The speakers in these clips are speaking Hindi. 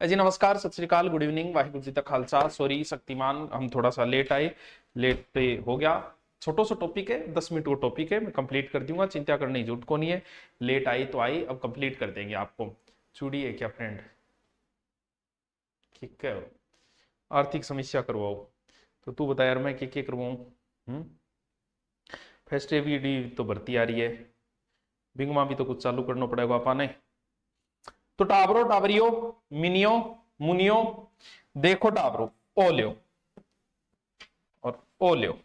जी नमस्कार, सत श्री अकाल, गुड इवनिंग, वाहिगुरु जी का खालसा। सॉरी शक्तिमान, हम थोड़ा सा लेट आए, लेट पे हो गया। छोटो सा टॉपिक है, 10 मिनट का टॉपिक है, मैं कंप्लीट कर दूंगा, चिंता करने की जरूरत को नहीं है। लेट आई तो आई, अब कंप्लीट कर देंगे। आपको चूड़ी है क्या फ्रेंड? ठीक है, आर्थिक समस्या करवाओ तो तू बता यार, मैं क्या करवाऊँ? फेस्टिविटी तो भर्ती आ रही है, बिंगमा भी तो कुछ चालू करना पड़ेगा आपा ने। तो टाबरो टाबरियो मिनियो मुनियो, देखो टाबरो ओ लियो और ओ लियो।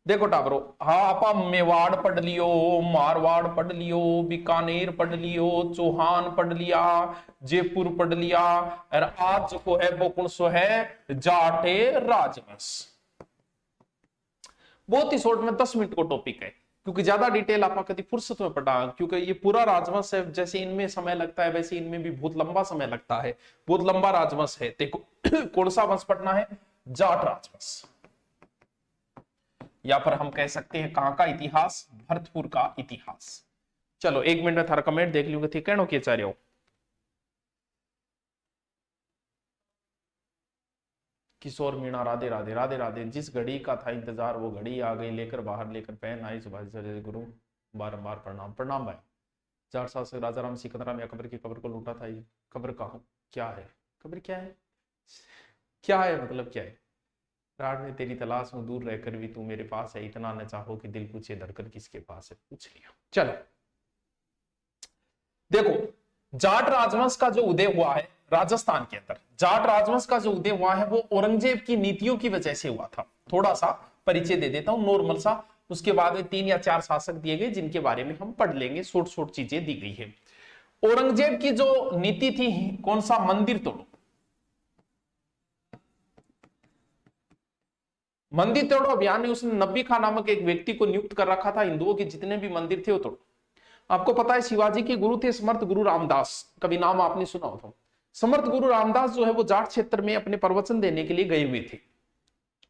देखो टाबरो, हाँ आपा मेवाड़ पढ़ लियो, मारवाड़ पढ़ लियो, बीकानेर पढ़ लियो, चौहान पढ़ लिया, जयपुर पढ़ लिया, और आज को है वो कौन सो है, जाटे राजवंश। बहुत ही शॉर्ट में 10 मिनट को टॉपिक है, क्योंकि ज्यादा डिटेल आप कभी फुर्सत में पढ़ा, क्योंकि ये पूरा राजवंश है। जैसे इनमें समय लगता है वैसे इनमें भी बहुत लंबा समय लगता है, बहुत लंबा राजवंश है। देखो कौन सा वंश पढ़ना है? जाट राजवंश, या पर हम कह सकते हैं कहां का इतिहास? भरतपुर का इतिहास। चलो 1 मिनट में थारा कमेंट देख लूंगा, ठीक है नो के चाह हो। किशोर मीणा राधे राधे राधे राधे। जिस घड़ी का था इंतजार वो घड़ी आ गई, लेकर बाहर लेकर पहन आई सुभाष गुरु, बारंबार प्रणाम। प्रणाम भाई। 4 साल से राजा राम सिकंदराम या कब्र की कब्र को लूटा था। ये कब्र कहा क्या है? कब्र क्या है? क्या है मतलब क्या है? रात में तेरी तलाश में दूर रहकर भी तू मेरे पास है, इतना न चाहो कि दिल पूछे धड़कन किसके पास है। पूछ लिया। चलो देखो, जाट राजवंश का जो उदय हुआ है राजस्थान के अंदर, जाट राजवंश का जो उदय हुआ है वो औरंगजेब की नीतियों की वजह से हुआ था। थोड़ा सा परिचय दे देता हूं नॉर्मल सा, उसके बाद में 3 या 4 शासक दिए गए जिनके बारे में हम पढ़ लेंगे, शॉर्ट शॉर्ट चीजें दी गई है। औरंगजेब की जो नीति थी, कौन सा? मंदिर तोड़ो। मंदिर तोड़ो अभियान में उसने नब्बी खां नामक एक व्यक्ति को नियुक्त कर रखा था, हिंदुओं के जितने भी मंदिर थे वो तोड़ो। आपको पता है शिवाजी के गुरु थे समर्थ गुरु रामदास, कभी नाम आपने सुना हो? समर्थ गुरु रामदास जो है वो जाट क्षेत्र में अपने प्रवचन देने के लिए गए हुए थे।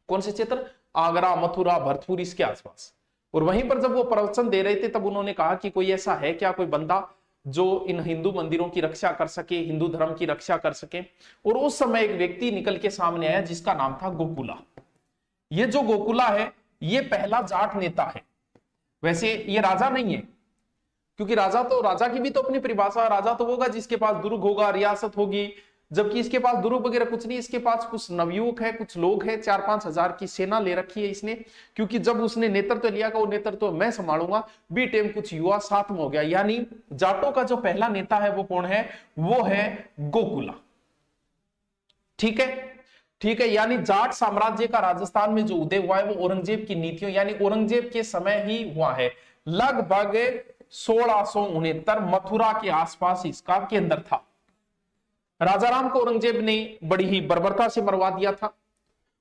कौन से क्षेत्र? आगरा, मथुरा, भरतपुर, इसके आसपास। और वहीं पर जब वो प्रवचन दे रहे थे तब उन्होंने कहा कि कोई ऐसा है क्या, कोई बंदा जो इन हिंदू मंदिरों की रक्षा कर सके, हिंदू धर्म की रक्षा कर सके। और उस समय एक व्यक्ति निकल के सामने आया जिसका नाम था गोकुला। ये जो गोकुला है ये पहला जाट नेता है। वैसे ये राजा नहीं है, क्योंकि राजा की भी तो अपनी परिभाषा, राजा तो होगा जिसके पास दुर्ग होगा, रियासत होगी, जबकि इसके पास दुर्ग वगैरह कुछ नहीं। इसके पास कुछ नवयुवक है, कुछ लोग हैं, 4-5 हजार की सेना ले रखी है इसने, क्योंकि जब उसने नेतृत्व लिया का वो नेतृत्व मैं संभालूंगा, बी टाइम कुछ युवा साथ में हो गया। यानी जाटों का जो पहला नेता है वो कौन है? वो है गोकुला। ठीक है, ठीक है। यानी जाट साम्राज्य का राजस्थान में जो उदय हुआ है वो औरंगजेब की नीतियों, यानी औरंगजेब के समय ही हुआ है। लगभग 1669 मथुरा के आसपास इसका केंद्र था। राजाराम को औरंगजेब ने बड़ी ही बर्बरता से मरवा दिया था,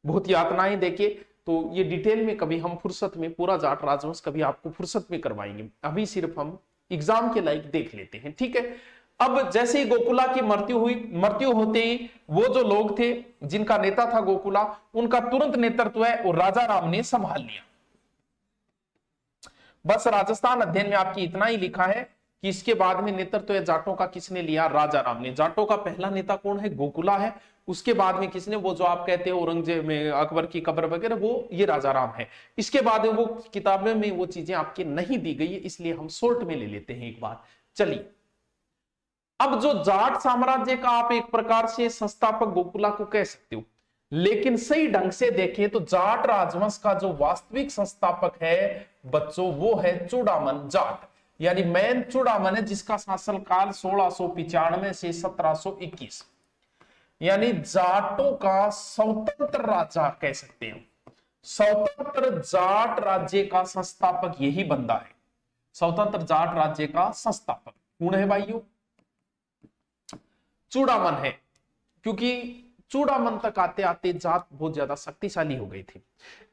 बहुत यातनाएं देके। तो ये डिटेल में कभी हम फुर्सत में पूरा जाट राजवंश कभी आपको फुर्सत में करवाएंगे, अभी सिर्फ हम एग्जाम के लायक देख लेते हैं, ठीक है। अब जैसे ही गोकुला की मृत्यु हुई, मृत्यु होते ही वो जो लोग थे जिनका नेता था गोकुला, उनका तुरंत नेतृत्व है और राजा राम ने संभाल लिया। बस राजस्थान अध्ययन में आपकी इतना ही लिखा है कि इसके बाद में नेतृत्व जाटों का किसने लिया? राजा राम ने। जाटों का पहला नेता कौन है? गोकुला है। उसके बाद में किसने? वो जो आप कहते हैं औरंगजेब में अकबर की कब्र वगैरह, वो ये राजा राम है। इसके बाद वो किताबें में वो चीजें आपकी नहीं दी गई है, इसलिए हम शॉर्ट में ले लेते हैं एक बार। चलिए, अब जो जाट साम्राज्य का आप एक प्रकार से संस्थापक गोकुला को कह सकते हो, लेकिन सही ढंग से देखें तो जाट राजवंश का जो वास्तविक संस्थापक है बच्चों, वो है चूड़ामन जाट, यानी मैन चूड़ामन है, जिसका शासनकाल 1695 से 1721। यानी जाटों का स्वतंत्र राजा कह सकते हैं। स्वतंत्र जाट राज्य का संस्थापक यही बंदा है, स्वतंत्र जाट राज्य का संस्थापक कौन है भाइयों? चूड़ामन है। क्योंकि चूड़ामन तक आते आते जाट बहुत ज्यादा शक्तिशाली हो गई थी,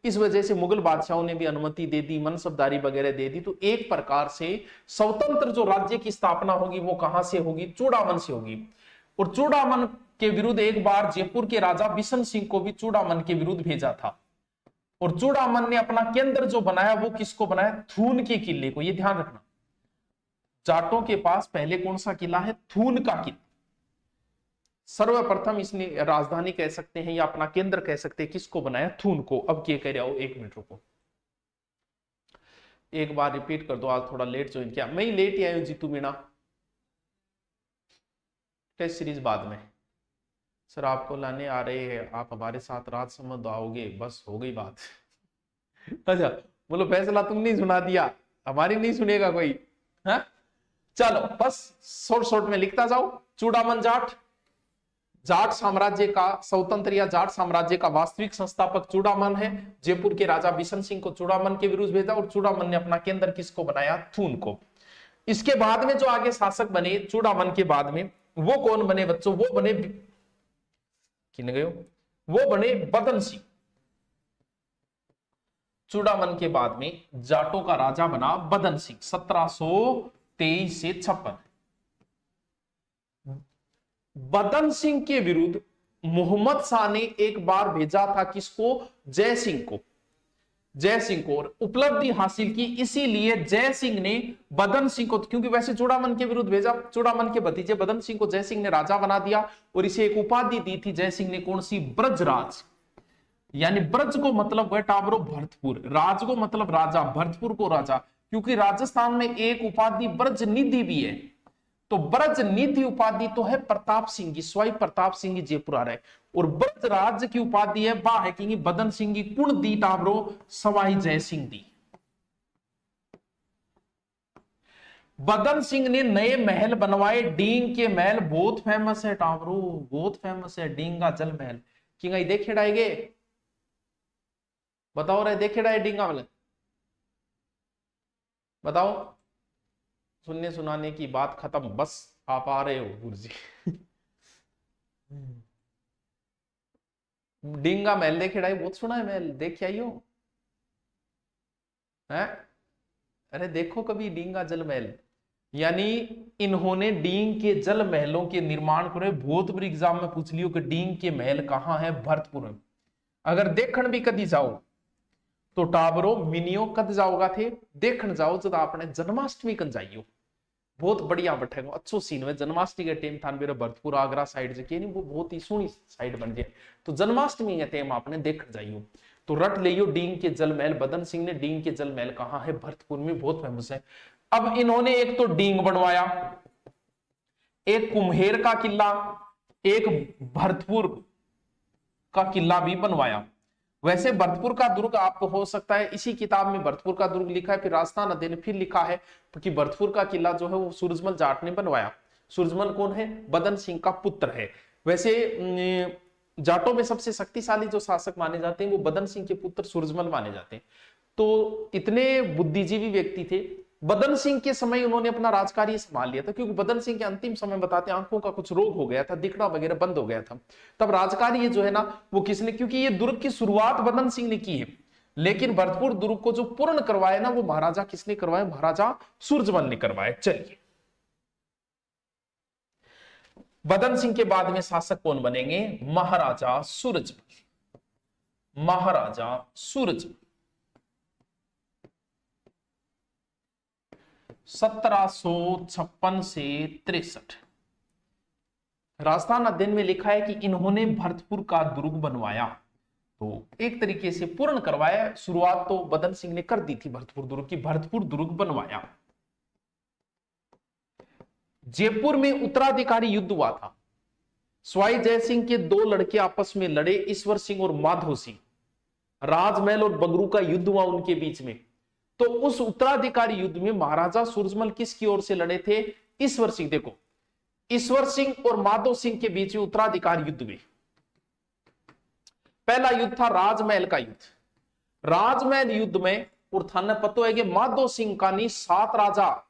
इस वजह से मुगल बादशाहों ने भी अनुमति दे दी, मनसबदारी वगैरह दे दी। तो एक प्रकार से स्वतंत्र जो राज्य की स्थापना होगी वो कहां से होगी? चूड़ामन से होगी। और चूड़ामन के विरुद्ध एक बार जयपुर के राजा बिशन सिंह को भी चूड़ामन के विरुद्ध भेजा था। और चूड़ामन ने अपना केंद्र जो बनाया वो किसको बनाया? थून के किले को। ये ध्यान रखना, जाटों के पास पहले कौन सा किला है? थून का किला। सर्वप्रथम इसने राजधानी कह सकते हैं या अपना केंद्र कह सकते हैं किसको बनाया? थून को। अब क्या कह रहा हो, 1 मिनट रुको, एक बार रिपीट कर दो। आज थोड़ा लेट ज्वाइन किया, मैं ही लेट ही आया हूं जीतू मीणा। टेस्ट सीरीज बाद में सर आपको लाने आ रहे हैं, आप हमारे साथ रात समझ आओगे, बस हो गई बात। अच्छा बोलो फैसला तुमने सुना दिया, हमारी नहीं सुनेगा कोई? है चलो बस शॉर्ट शॉर्ट में लिखता जाओ। चूड़ामन जाट, जाट साम्राज्य का स्वतंत्र या जाट साम्राज्य का वास्तविक संस्थापक चूड़ामन है। जयपुर के राजा बिशन सिंह को चूड़ामन के विरुद्ध भेजा और चूड़ामन ने अपना केंद्र किसको बनाया? थून को। इसके बाद में जो आगे शासक बने चूड़ामन के बाद में, वो कौन बने बच्चों? वो बने किन गए, वो बने बदन सिंह। चूड़ामन के बाद में जाटों का राजा बना बदन सिंह 1723 से 56। बदन सिंह के विरुद्ध मोहम्मद शाह ने एक बार भेजा था किसको? जय सिंह को। जय सिंह को उपलब्धि हासिल की, इसीलिए जय सिंह ने बदन सिंह को, क्योंकि वैसे चूड़ामन के विरुद्ध भेजा, चूड़ामन के भतीजे बदन सिंह को जय सिंह ने राजा बना दिया और इसे एक उपाधि दी थी जय सिंह ने, कौन सी? ब्रजराज। यानी ब्रज को मतलब वह टाबरो भरतपुर, राज को मतलब राजा, भरतपुर को राजा, क्योंकि राजस्थान में एक उपाधि ब्रज निधि भी है, तो ब्रज निधि उपाधि तो है प्रताप सिंह की, स्वाई प्रताप सिंह की जयपुर आ रहे, और ब्रज राज्य की उपाधि है बा है कि बदन सिंह की कुण दी टाबरो सवाई जय सिंह दी। बदन सिंह ने नए महल बनवाए, डींग के महल बहुत फेमस है टाबरो, बहुत फेमस है डींगा जल महल। कि देखे डाएगे, बताओ रे देखे डाए डींगा महल, बताओ। सुनने सुनाने की बात खत्म, बस आप आ रहे हो गुरुजी। डींगा महल देखे डाई, बहुत सुना है महल, देख आई हो? है अरे देखो कभी डींगा जल महल। यानी इन्होंने डींग के जल महलों के निर्माण करे। बहुत बड़ी एग्जाम में पूछ लियो कि डींग के महल कहां है? भरतपुर में। अगर देखण भी कदी जाओ तो टाबरो मिनियो कद जाओगा थे, देखण जाओ जब आपने जन्माष्टमी कन जाइयो, बहुत बढ़िया बैठेगा, अच्छो सीन है। जन्माष्टमी के टाइम था मेरे भरतपुर आगरा साइड से नहीं, वो बहुत ही सोहनी साइड बन जाए, तो जन्माष्टमी के टाइम आपने देख जाइयो। तो रट लियो डींग के जल महल। बदन सिंह ने डींग के जल महल कहा है? भरतपुर में, बहुत फेमस है। अब इन्होंने एक तो डींग बनवाया, एक कुम्हेर का किला, एक भरतपुर का किला भी बनवाया। वैसे भरतपुर का दुर्ग आपको हो सकता है इसी किताब में भरतपुर का दुर्ग लिखा है, फिर राजस्थान अध्ययन ने फिर लिखा है कि भरतपुर का किला जो है वो सूरजमल जाट ने बनवाया। सूरजमल कौन है? बदन सिंह का पुत्र है। वैसे जाटों में सबसे शक्तिशाली जो शासक माने जाते हैं वो बदन सिंह के पुत्र सूरजमल माने जाते हैं। तो इतने बुद्धिजीवी व्यक्ति थे। बदन सिंह के समय उन्होंने अपना राजकार्य संभाल लिया था, क्योंकि बदन सिंह के अंतिम समय बताते आंखों का कुछ रोग हो गया था, दिखना वगैरह बंद हो गया था। तब राजकार्य जो है ना वो किसने, क्योंकि ये दुर्ग की शुरुआत बदन सिंह ने की है, लेकिन भरतपुर दुर्ग को जो पूर्ण करवाया ना वो महाराजा किसने करवाया? महाराजा सूरजमल ने करवाया। चलिए, बदन सिंह के बाद में शासक कौन बनेंगे? महाराजा सूरजमल। महाराजा सूरजमल 1756 से 63। राजस्थान अध्ययन में लिखा है कि इन्होंने भरतपुर का दुर्ग बनवाया, तो एक तरीके से पूर्ण करवाया। शुरुआत तो बदन सिंह ने कर दी थी भरतपुर दुर्ग की, भरतपुर दुर्ग बनवाया। जयपुर में उत्तराधिकारी युद्ध हुआ था। स्वाई जय सिंह के दो लड़के आपस में लड़े, ईश्वर सिंह और माधव सिंह। राजमहल और बगरू का युद्ध हुआ उनके बीच में। तो उस उत्तराधिकारी युद्ध में महाराजा सूरजमल किसकी ओर से लड़े थे? ईश्वर सिंह। देखो, ईश्वर सिंह और माधव सिंह के बीच में उत्तराधिकारी युद्ध में पहला युद्ध था राजमहल का युद्ध। राजमहल युद्ध में और थाने पता है कि माधव सिंह का नहीं 7 राजा,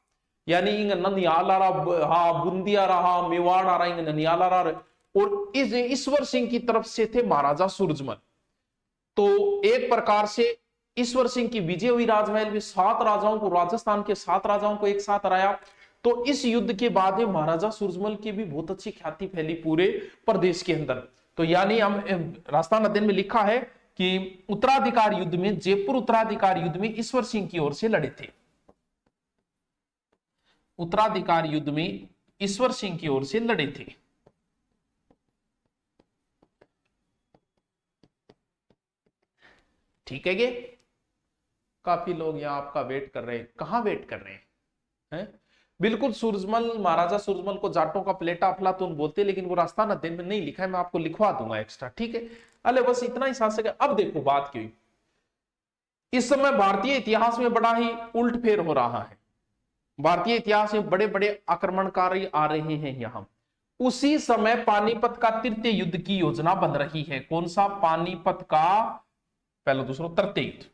यानी ननियाल आ रहा, हाँ बूंदिया रहा, मेवाड़ आ रहा, ननियाल आ रहा, और इस ईश्वर सिंह की तरफ से थे महाराजा सूरजमल। तो एक प्रकार से ईश्वर सिंह की विजय हुई राजमहल में, 7 राजाओं को, राजस्थान के 7 राजाओं को एक साथ हराया। तो इस युद्ध के बाद महाराजा सूरजमल की भी बहुत अच्छी ख्याति फैली पूरे प्रदेश के अंदर। तो यानी हम राजस्थान अध्ययन में लिखा है कि उत्तराधिकार युद्ध में, जयपुर उत्तराधिकार युद्ध में ईश्वर सिंह की ओर से लड़े थे। उत्तराधिकार युद्ध में ईश्वर सिंह की ओर से लड़े थे। ठीक है ये। काफी लोग यहाँ आपका वेट कर रहे हैं, कहाँ वेट कर रहे हैं? बिल्कुल सूरजमल, महाराजा सूरजमल को जाटों का प्लेटा अफलातून बोलते हैं, लेकिन वो रास्ता ना दिन में नहीं लिखा है, मैं आपको लिखवा दूंगा एक्स्ट्रा, ठीक है। अरे बस इतना ही शासक है। अब देखो बात क्यों, इस समय भारतीय इतिहास में बड़ा ही उल्टफेर हो रहा है। भारतीय इतिहास में बड़े बड़े आक्रमणकारी आ रहे हैं यहां। उसी समय पानीपत का तृतीय युद्ध की योजना बन रही है। कौन सा? पानीपत का पहला दूसरा तृतीय युद्ध।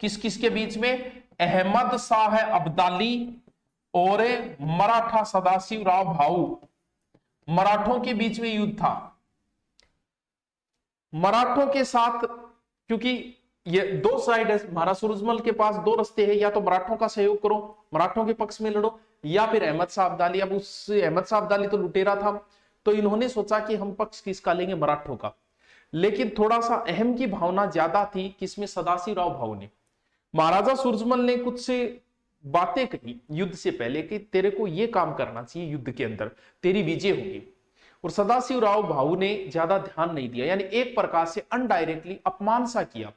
किस किस के बीच में? अहमद शाह अब्दाली और मराठा सदाशिव राव भाऊ, मराठों के बीच में युद्ध था। मराठों के साथ, क्योंकि ये दो साइड है, महाराजा सूरजमल के पास दो रास्ते हैं, या तो मराठों का सहयोग करो, मराठों के पक्ष में लड़ो, या फिर अहमद शाह अब्दाली। अब उस अहमद शाह अब्दाली तो लुटेरा था, तो इन्होंने सोचा कि हम पक्ष किसका लेंगे? मराठों का। लेकिन थोड़ा सा अहम की भावना ज्यादा थी किसमें? सदाशिव राव भाऊ ने। महाराजा सूरजमल ने कुछ से बातें कही युद्ध से पहले कि तेरे को यह काम करना चाहिए, युद्ध के अंदर तेरी विजय होगी। और सदाशिव राव भाऊ ने ज्यादा ध्यान नहीं दिया, यानी एक प्रकार से अनडायरेक्टली अपमान सा किया।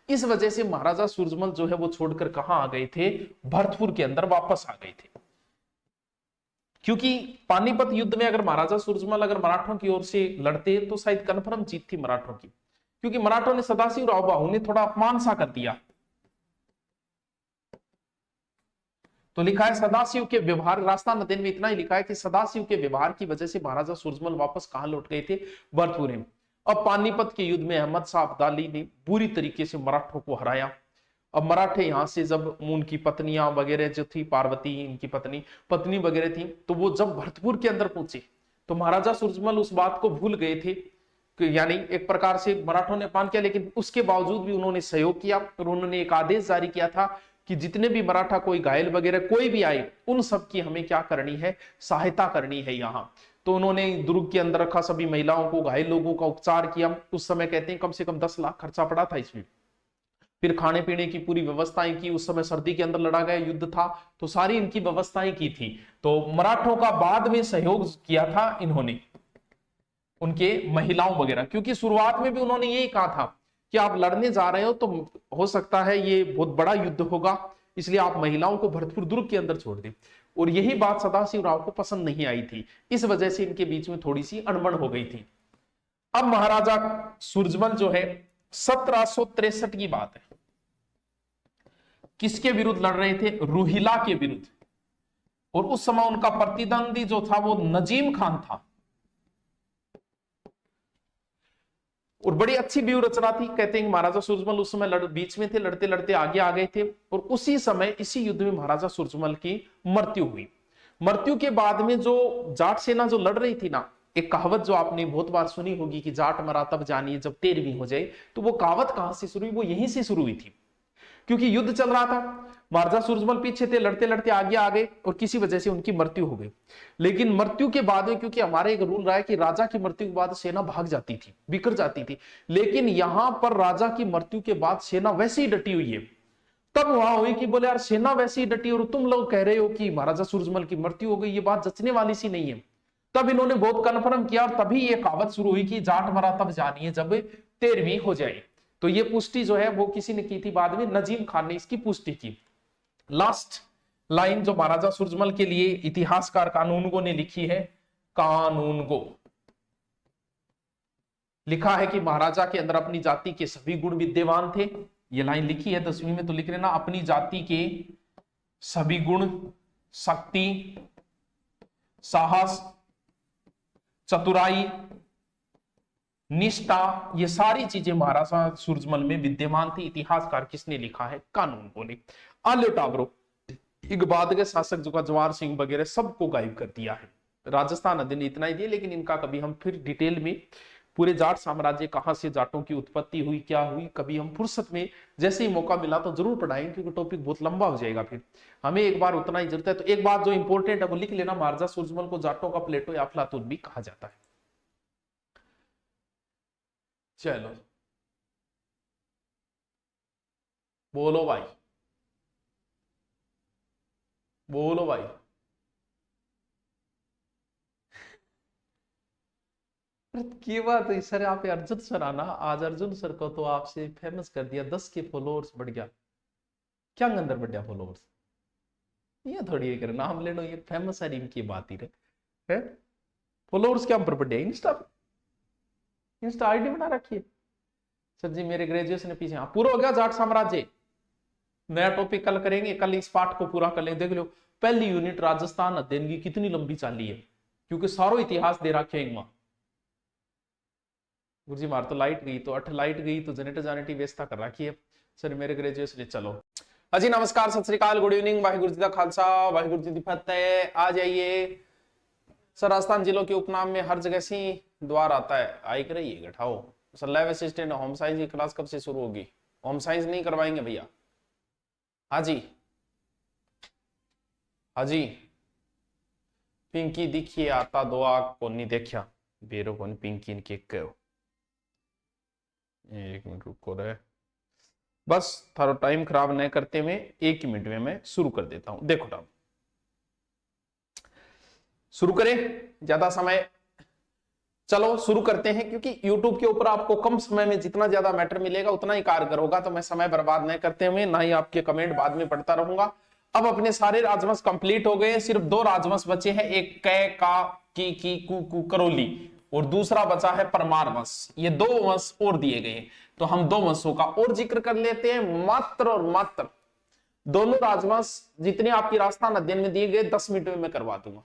इस वजह से महाराजा सूरजमल जो है वो छोड़कर कहां आ गए थे? भरतपुर के अंदर वापस आ गए थे। क्योंकि पानीपत युद्ध में अगर महाराजा सूरजमल अगर मराठों की ओर से लड़ते तो शायद कन्फर्म जीत थी मराठों की, क्योंकि मराठों ने सदाशिव राव भाऊ ने थोड़ा अपमान सा कर दिया। तो लिखा है सदाशिव के व्यवहार, रास्ता नदेन में इतना ही लिखा है कि सदाशिव के व्यवहार की वजह से महाराजा सूरजमल वापस कहां लौट गए थे? भरतपुर में। अब पानीपत के युद्ध में अहमद शाह अब्दाली ने बुरी तरीके से मराठों को हराया। अब मराठे यहां से जब उनकी पत्नियां वगैरह जो थी, पार्वती इनकी पत्नी वगैरह थी, तो वो जब भरतपुर के अंदर पहुंचे तो महाराजा सूरजमल उस बात को भूल गए थे, यानी एक प्रकार से मराठों ने अपमान किया, लेकिन उसके बावजूद भी उन्होंने सहयोग किया और उन्होंने एक आदेश जारी किया था कि जितने भी मराठा कोई घायल वगैरह कोई भी आए, उन सब की हमें क्या करनी है? सहायता करनी है यहाँ। तो उन्होंने दुर्ग के अंदर रखा सभी महिलाओं को, घायल लोगों का उपचार किया। उस समय कहते हैं कम से कम 10 लाख खर्चा पड़ा था इसमें। फिर खाने पीने की पूरी व्यवस्थाएं की। उस समय सर्दी के अंदर लड़ा गया युद्ध था, तो सारी इनकी व्यवस्थाएं की थी। तो मराठों का बाद में सहयोग किया था इन्होंने, उनके महिलाओं वगैरह, क्योंकि शुरुआत में भी उन्होंने यही कहा था कि आप लड़ने जा रहे हो तो हो सकता है ये बहुत बड़ा युद्ध होगा, इसलिए आप महिलाओं को भरतपुर दुर्ग के अंदर छोड़ दें। और यही बात सदाशिव राव को पसंद नहीं आई थी, इस वजह से इनके बीच में थोड़ी सी अनबन हो गई थी। अब महाराजा सूरजमल जो है 1763 की बात है, किसके विरुद्ध लड़ रहे थे? रोहिला के विरुद्ध। और उस समय उनका प्रतिद्वंदी जो था वो नजीम खान था। और बड़ी अच्छी व्यूह रचना थी। कहते हैं महाराजा सूरजमल उस समय बीच में थे, लड़ते लड़ते आगे आ गए थे। और उसी समय इसी युद्ध में महाराजा सूरजमल की मृत्यु हुई। मृत्यु के बाद में जो जाट सेना जो लड़ रही थी ना, एक कहावत जो आपने बहुत बार सुनी होगी कि जाट मरा तब जानिए जब 13वीं हो जाए, तो वो कहावत कहां से शुरू हुई? वो यहीं से शुरू हुई थी, क्योंकि युद्ध चल रहा था, महाराजा सूरजमल पीछे थे, लड़ते लड़ते आगे आ गए और किसी वजह से उनकी मृत्यु हो गई। लेकिन मृत्यु के बाद में, क्योंकि हमारे एक रूल रहा है कि राजा की मृत्यु के बाद सेना भाग जाती थी, बिखर जाती थी, लेकिन यहां पर राजा की मृत्यु के बाद सेना वैसे ही डटी हुई है। तब वहां हुई कि बोले यार सेना वैसे ही डटी और तुम लोग कह रहे हो कि महाराजा सूरजमल की मृत्यु हो गई, ये बात जचने वाली सी नहीं है। तब इन्होंने बहुत कन्फर्म किया और तभी ये कहावत शुरू हुई कि जाट मरा तब जानिए जब 13वीं हो जाए। तो ये पुष्टि जो है वो किसी ने की थी बाद में, नजीम खान ने इसकी पुष्टि की। लास्ट लाइन जो महाराजा सूरजमल के लिए इतिहासकार कानूनगो ने लिखी है, कानूनगो लिखा है कि महाराजा के अंदर अपनी जाति के सभी गुण विद्यमान थे। ये लाइन लिखी है 10वीं में, तो लिख लेना, अपनी जाति के सभी गुण, शक्ति, साहस, चतुराई, निष्ठा, ये सारी चीजें महाराजा सूरजमल में विद्यमान थी। इतिहासकार किसने लिखा है? कानूनगो ने। आल्यो टावरो एक बाद के शासक जो का जवाहर सिंह वगैरह सबको गायब कर दिया है। राजस्थान अधिन इतना ही दिया, लेकिन इनका कभी हम फिर डिटेल में पूरे जाट साम्राज्य कहां से जाटों की उत्पत्ति हुई, क्या हुई, कभी हम फुर्सत में जैसे ही मौका मिला तो जरूर पढ़ाएंगे, क्योंकि टॉपिक बहुत लंबा हो जाएगा। फिर हमें एक बार उतना ही जरूरत है। तो एक बात जो इंपॉर्टेंट है वो लिख लेना, महाराजा सूरजमल को जाटों का प्लेटो या अफलातून भी कहा जाता है। चलो बोलो भाई, बोलो भाई। की बात है सर, आप अर्जुन सर आना, आज अर्जुन सर को तो आपसे फेमस कर दिया, 10 के फॉलोअर्स बढ़ गया। क्या अंदर बढ़ गया फॉलोअर्स? ये थोड़ी है करना हम ले लो, ये फेमस है इनकी बात ही है। फॉलोअर्स क्या पर बढ़ गया? इंस्टा आईडी बना रखी है सर जी। मेरे ग्रेजुएशन के पीछे पूरा हो गया जाट साम्राज्य। नया टॉपिक कल करेंगे, कल इस पाठ को पूरा कर लेंगे। देख लो पहली यूनिट राजस्थान अध्ययन की कितनी लंबी चाली है, क्योंकि सारो इतिहास दे रखे है वहां। गुरु जी मार तो लाइट गई, तो 8 लाइट गई तो जनरेटर जानेटी व्यवस्था कर रखी है सर मेरे ग्रेजुएशन। चलो हाजी नमस्कार सत श्री अकाल गुड इवनिंग, वाहिगुरु जी का खालसा वाहिगुरु जी की फतेह। आ जाइए सर। राजस्थान जिलों के उपनाम में हर जगह सी द्वार आता है, आई कर रही है घटाओ sir. Lab assistant home science की क्लास कब से शुरू होगी? होम साइंस नहीं करवाएंगे भैया। हाजी हाजी पिंकी दिखिए आता दो आग को नहीं देखा बेरो को पिंकी इनके कहो। एक मिनट रुको रहे, बस थारो टाइम खराब नहीं करते हुए 1 मिनट में मैं शुरू कर देता हूं। देखो टाइम शुरू करें, ज्यादा समय चलो शुरू करते हैं, क्योंकि YouTube के ऊपर आपको कम समय में जितना ज्यादा मैटर मिलेगा उतना ही कारगर होगा। तो मैं समय बर्बाद नहीं करते हुए ना ही आपके कमेंट बाद में पढ़ता रहूंगा। अब अपने सारे राजवंश कंप्लीट हो गए, सिर्फ 2 राजवंश बचे हैं, एक कै का की कु करोली और दूसरा बचा है परमार वंश। ये 2 वंश और दिए गए, तो हम 2 वंशों का और जिक्र कर लेते हैं। मात्र और मात्र दोनों राजवंश जितने आपकी राजस्थान अध्ययन में दिए गए 10 मिनट में मैं करवा दूंगा,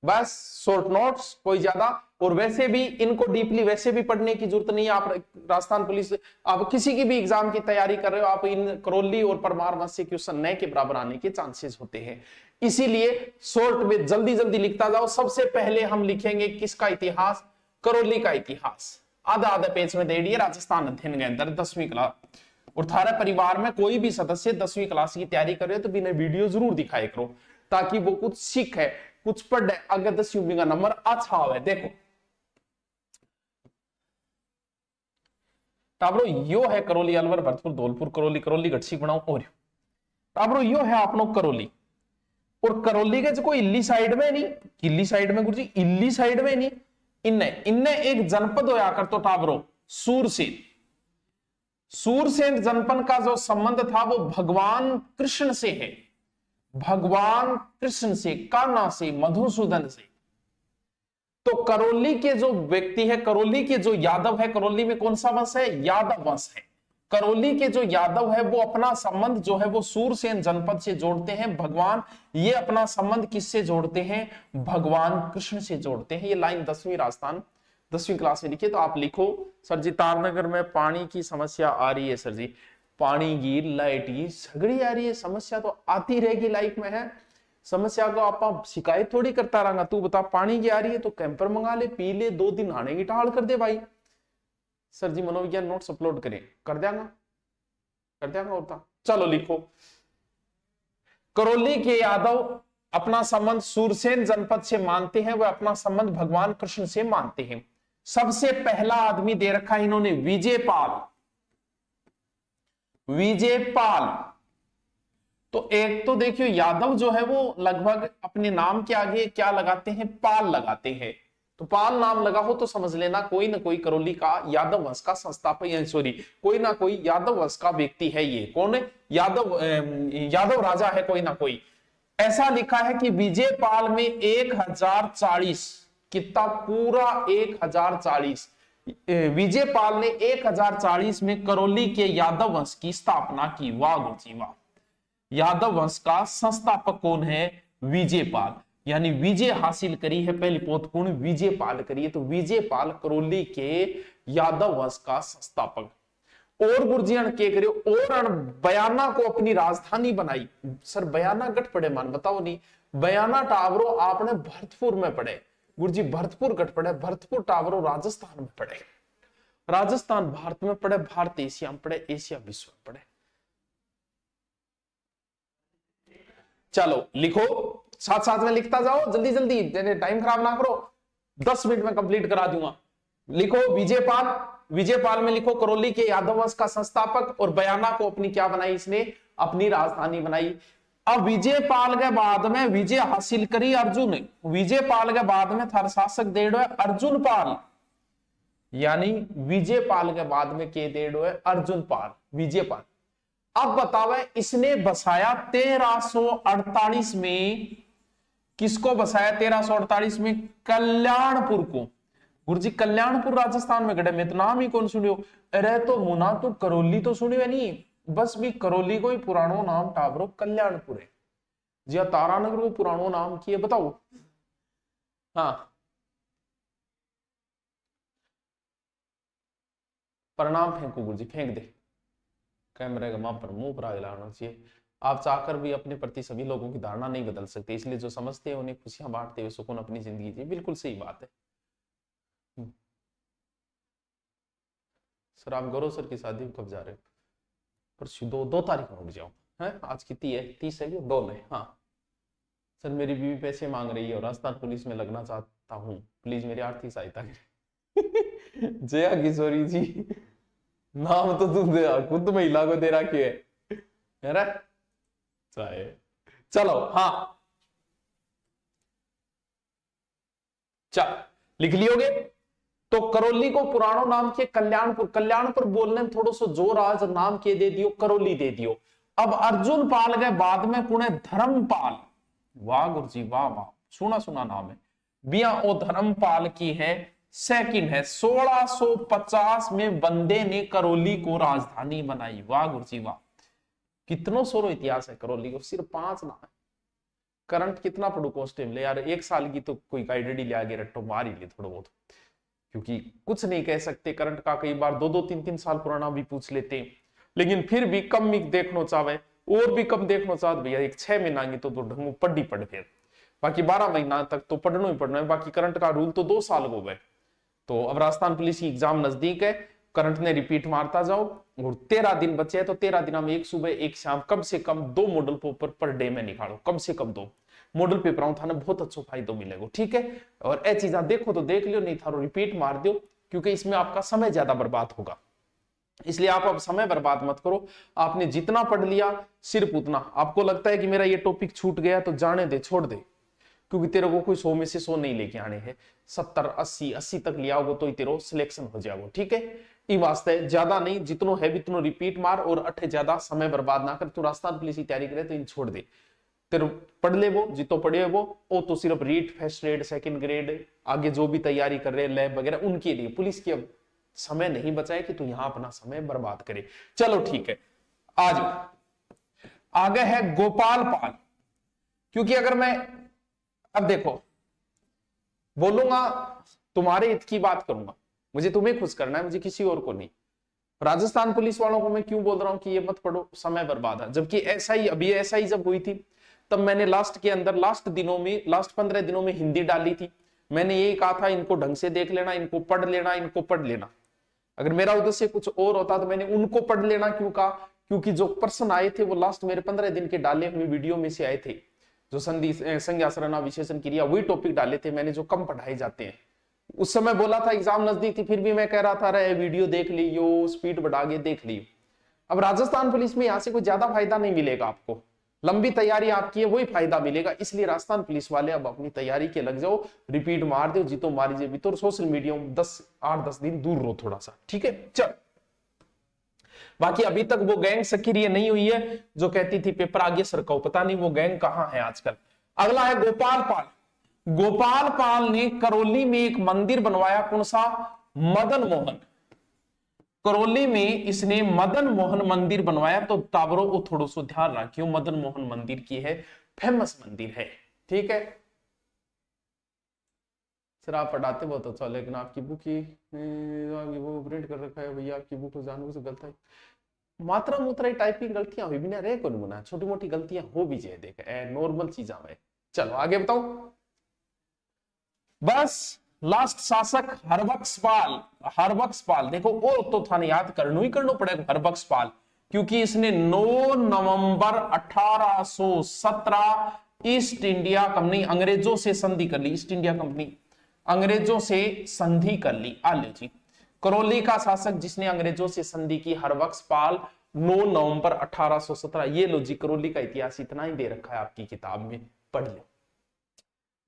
बस शॉर्ट नोट्स, कोई ज्यादा। और वैसे भी इनको डीपली वैसे भी पढ़ने की जरूरत नहीं है। आप राजस्थान पुलिस, आप किसी की भी एग्जाम की तैयारी कर रहे हो, आप इन करोली और परमार वंश से क्वेश्चन नए के बराबर आने के चांसेस होते हैं। इसीलिए शॉर्ट में जल्दी जल्दी लिखता जाओ। सबसे पहले हम लिखेंगे किसका इतिहास? करोली का इतिहास। आधा आधा पेज में दे दिए राजस्थान अध्ययन के अंदर 10वीं क्लास। और थारे परिवार में कोई भी सदस्य 10वीं क्लास की तैयारी कर रहे हो तो बिना वीडियो जरूर दिखाए करो, ताकि वो कुछ सीखे, कुछ पढ़े, अगर 10वीं का नंबर अच्छा हो। देखो टाबरो यो है करोली, अलवर, भरतपुर, धौलपुर, करोली, करोली गढ़सी बनाओ। और टाबरो यो है आपनो करोली। और करोली के जो कोई इल्ली साइड में नहीं, किल्ली साइड में गुरुजी, इल्ली साइड में नहीं, इनने एक जनपद होया कर तो टाबरो सूरसेन। सूरसेन जनपद का जो संबंध था वो भगवान कृष्ण से है, भगवान कृष्ण से, कान्हा से, मधुसूदन से। तो करोली के जो व्यक्ति है, करोली के जो यादव है, करोली में कौन सा वंश है? यादव वंश है। करोली के जो यादव है वो अपना संबंध जो है वो सूरसेन जनपद से जोड़ते हैं। भगवान ये अपना संबंध किससे जोड़ते हैं? भगवान कृष्ण से जोड़ते हैं। ये लाइन 10वीं राजस्थान 10वीं क्लास में लिखी। तो आप लिखो सर जी तारनगर में पानी की समस्या आ रही है। सर जी पानी की, लाइट की सगड़ी आ रही है, समस्या तो आती रहेगी लाइफ में है। समस्या को आप शिकायत थोड़ी करता रहेगा। तू बता पानी की आ रही है तो कैंपर मंगा ले, पी ले, 2 दिन नहाने की टाल कर दे भाई। सर जी मनोविज्ञान नोट्स अपलोड करें, कर देंगा होता। चलो लिखो करोली के यादव अपना संबंध सूरसेन जनपद से मानते हैं, वह अपना संबंध भगवान कृष्ण से मानते हैं। सबसे पहला आदमी दे रखा है इन्होंने विजयपाल। तो एक तो देखियो यादव जो है वो लगभग अपने नाम के आगे क्या लगाते हैं? पाल लगाते हैं। तो पाल नाम लगा हो तो समझ लेना कोई ना कोई करोली का यादव वंश का संस्थापक, सॉरी कोई ना कोई यादव वंश का व्यक्ति है। ये कौन है? यादव राजा है कोई ना कोई। ऐसा लिखा है कि विजयपाल में 1040, कितना? पूरा 1040। विजयपाल ने 1040 में करोली के यादव वंश की स्थापना की। वाह गुरुजी वाह। यादव वंश का संस्थापक कौन है? विजयपाल। यानी विजय हासिल करी है, पहली पोत कौन? विजयपाल करी है। तो विजयपाल करोली के यादव वंश का संस्थापक। और गुरुजियन के करियो और बयाना को अपनी राजधानी बनाई। सर बयाना गढ़ पड़े मान बताओ नहीं, बयाना टावरो आपने भरतपुर में पढ़े गुरुजी, भरतपुर गढ़ पड़े, भरतपुर टावरो राजस्थान में पढ़े, राजस्थान भारत में पढ़े, भारत एशिया में पढ़े, एशिया विश्व में पढ़े। चलो लिखो, साथ साथ में लिखता जाओ, जल्दी जल्दी, टाइम खराब ना करो, 10 मिनट में कंप्लीट करा दूंगा। लिखो विजयपाल में लिखो करोली के यादव वंश का संस्थापक, और बयाना को अपनी क्या बनाई? इसने अपनी राजधानी बनाई। अब विजयपाल के बाद में विजय हासिल करी अर्जुन। विजयपाल के बाद में थार शासक देड़ो अर्जुन पाल। यानी विजयपाल के बाद में के देड़ो है अर्जुन पाल, विजयपाल। अब बतावे इसने बसाया 1348 में, किसको बसाया 1348 में? कल्याणपुर को। गुरुजी कल्याणपुर राजस्थान में गढ़े, मैं तो नाम ही कौन सुनियो। अरे तो मुना तो करौली तो सुनियो नहीं, बस भी करौली को ही पुरानो नाम टाबरो कल्याणपुर है जी। तारानगर को पुरानो नाम की है बताओ। हाँ प्रणाम फेंको गुरुजी, फेंक दे कैमरे का मां पर, मुंह पर आगे लाना चाहिए। आप चाहकर भी अपने प्रति सभी लोगों की धारणा नहीं बदल सकते, इसलिए जो समझते हैं उन्हें खुशियां बांटते हुए सुकून अपनी जिंदगी जी। बिल्कुल सही बात है सर। आप गौरव सर की शादी में कब जा रहे हो? पर 2 तारीख में उठ जाओ है। आज कितनी है? 30 है, 2 है। हाँ सर मेरी बीवी पैसे मांग रही है और राजस्थान पुलिस में लगना चाहता हूँ, प्लीज मेरी आर्थिक सहायता करें। जया किशोरी जी, नाम तो तुम खुद महिला को दे रखी है। चलो हाँ चल लिख लियोगे। तो करौली को पुरानो नाम के कल्याणपुर, कल्याणपुर बोलने में थोड़ा सा जोर आज, नाम के दे दियो करौली दे दियो। अब अर्जुन पाल गए बाद में पुणे धर्मपाल। वाह गुरुजी वाह वाह, सुना सुना नाम है बिया। ओ धर्मपाल की है सेकंड है। 1650 में बंदे ने करौली को राजधानी बनाई। वाह गुरुजी वाह, कितनो सोरो इतिहास है करौली को, सिर्फ 5 ना है। करंट कितना पढ़ू कॉन्स्टेबल यार, 1 साल की तो कोई गाइडेड ही ले आगे रट्टो मार ही ले थोड़ा बहुत, क्योंकि कुछ नहीं कह सकते करंट का। कई बार 2-2 3-3 साल पुराना भी पूछ लेते, लेकिन फिर भी कम देखना चाहे और भी कम देखना चाहते भैया, एक 6 महीना की तो ढंगू पढ़ ही पढ़, फिर बाकी 12 महीना तक तो पढ़ना ही पढ़ना है। बाकी करंट का रूल तो 2 साल हो गए। तो अब राजस्थान पुलिस की एग्जाम नजदीक है, करंट ने रिपीट मारता जाओ और 13 दिन बचे हैं। तो 13 दिन में एक सुबह एक शाम कम से कम 2 मॉडल पेपर पर डे में निकालो, कम से कम 2 मॉडल पेपर था ना, बहुत अच्छा फायदा मिलेगा। ठीक है, और ये चीजा देखो तो देख लियो, नहीं थारो रिपीट मार दो, क्योंकि इसमें आपका समय ज्यादा बर्बाद होगा। इसलिए आप अब समय बर्बाद मत करो। आपने जितना पढ़ लिया सिर्फ उतना। आपको लगता है कि मेरा ये टॉपिक छूट गया तो जाने दे, छोड़ दे, क्योंकि तेरे को कोई 100 में से 100 नहीं लेके आने हैं। 70 80 तक लिया होगा तो तेरे सिलेक्शन हो जाएगा। ठीक है, ये वास्ते ज्यादा नहीं, जितनो है बितनो रिपीट मार और अठे ज्यादा समय बर्बाद ना कर। तू राजस्थान पुलिस की तैयारी करे तो इन छोड़ दे, तेरे पढ़ ले वो जितो पढ़े वो तो सिर्फ REET first grade second grade आगे जो भी तैयारी कर रहे हैं लैब वगैरह उनके लिए। पुलिस की अब समय नहीं बचाए कि तू यहां अपना समय बर्बाद करे। चलो ठीक है, आज आगे है गोपाल पाल। क्योंकि अगर मैं अब देखो बोलूंगा तुम्हारे हित की बात करूंगा, मुझे तुम्हें खुश करना है, मुझे किसी और को नहीं। राजस्थान पुलिस वालों को मैं क्यों बोल रहा हूं कि ये मत पढ़ो, समय बर्बाद है। जबकि एसआई अभी एसआई जब हुई थी तब मैंने लास्ट 15 दिनों में हिंदी डाली थी। मैंने यही कहा था इनको ढंग से देख लेना, इनको पढ़ लेना, इनको पढ़ लेना। अगर मेरा उद्देश्य कुछ और होता तो मैंने उनको पढ़ लेना क्यों कहा, क्योंकि जो पर्सन आए थे वो लास्ट मेरे 15 दिन के डाले हुए वीडियो में से आए थे, जो संधि संज्ञा सर्वनाम विशेषण क्रिया वही टॉपिक डाले थे मैंने, जो कम पढ़ाए जाते हैं। उस समय बोला था एग्जाम नजदीक थी, फिर भी मैं कह रहा था अरे वीडियो देख लियो, स्पीड बढ़ा के देख लियो। अब राजस्थान पुलिस में यहां से कोई ज्यादा फायदा नहीं मिलेगा आपको, लंबी तैयारी आपकी है वही फायदा मिलेगा। इसलिए राजस्थान पुलिस वाले अब अपनी तैयारी के लग जाओ, रिपीट मार दो, जीतो मारी जे भी तो सोशल मीडिया 8-10 दिन दूर रहो थोड़ा सा। ठीक है, चल बाकी अभी तक वो गैंग सक्रिय नहीं हुई है जो कहती थी पेपर आगे सरकाओ, पता नहीं वो गैंग कहां है आजकल। अगला है गोपाल पाल। गोपाल पाल ने करौली में एक मंदिर बनवाया, कौन सा? मदन मोहन। करौली में इसने मदन मोहन मंदिर बनवाया। तो ताबरो वो थोड़ा सा ध्यान रखियो, मदन मोहन मंदिर की है, फेमस मंदिर है। ठीक है सर आप पढ़ाते बहुत अच्छा, लेकिन आपकी बुक ही वो प्रिंट कर रखा है भैया, आपकी बुक जानबूझ से गलत है। मात्रा मुत्रा टाइपिंग गलतियां हुई भी ना रे, कौन बना, छोटी मोटी गलतियां हो भी जाए, देख नॉर्मल चीज है। चलो आगे बताओ। बस लास्ट शासक हरबख्शपाल। हरबख्शपाल देखो वो तो थाने याद करनो ही करनो पड़ेगा हरबख्शपाल, क्योंकि इसने 9 नवंबर 1817 ईस्ट इंडिया कंपनी अंग्रेजों से संधि कर ली। ईस्ट इंडिया कंपनी अंग्रेजों से संधि कर ली। आलो जी, करौली का शासक जिसने अंग्रेजों से संधि की, हरबख्शपाल, 9 नवंबर 1817। ये लो जी, करौली का इतिहास इतना ही दे रखा है आपकी किताब में, पढ़ लो,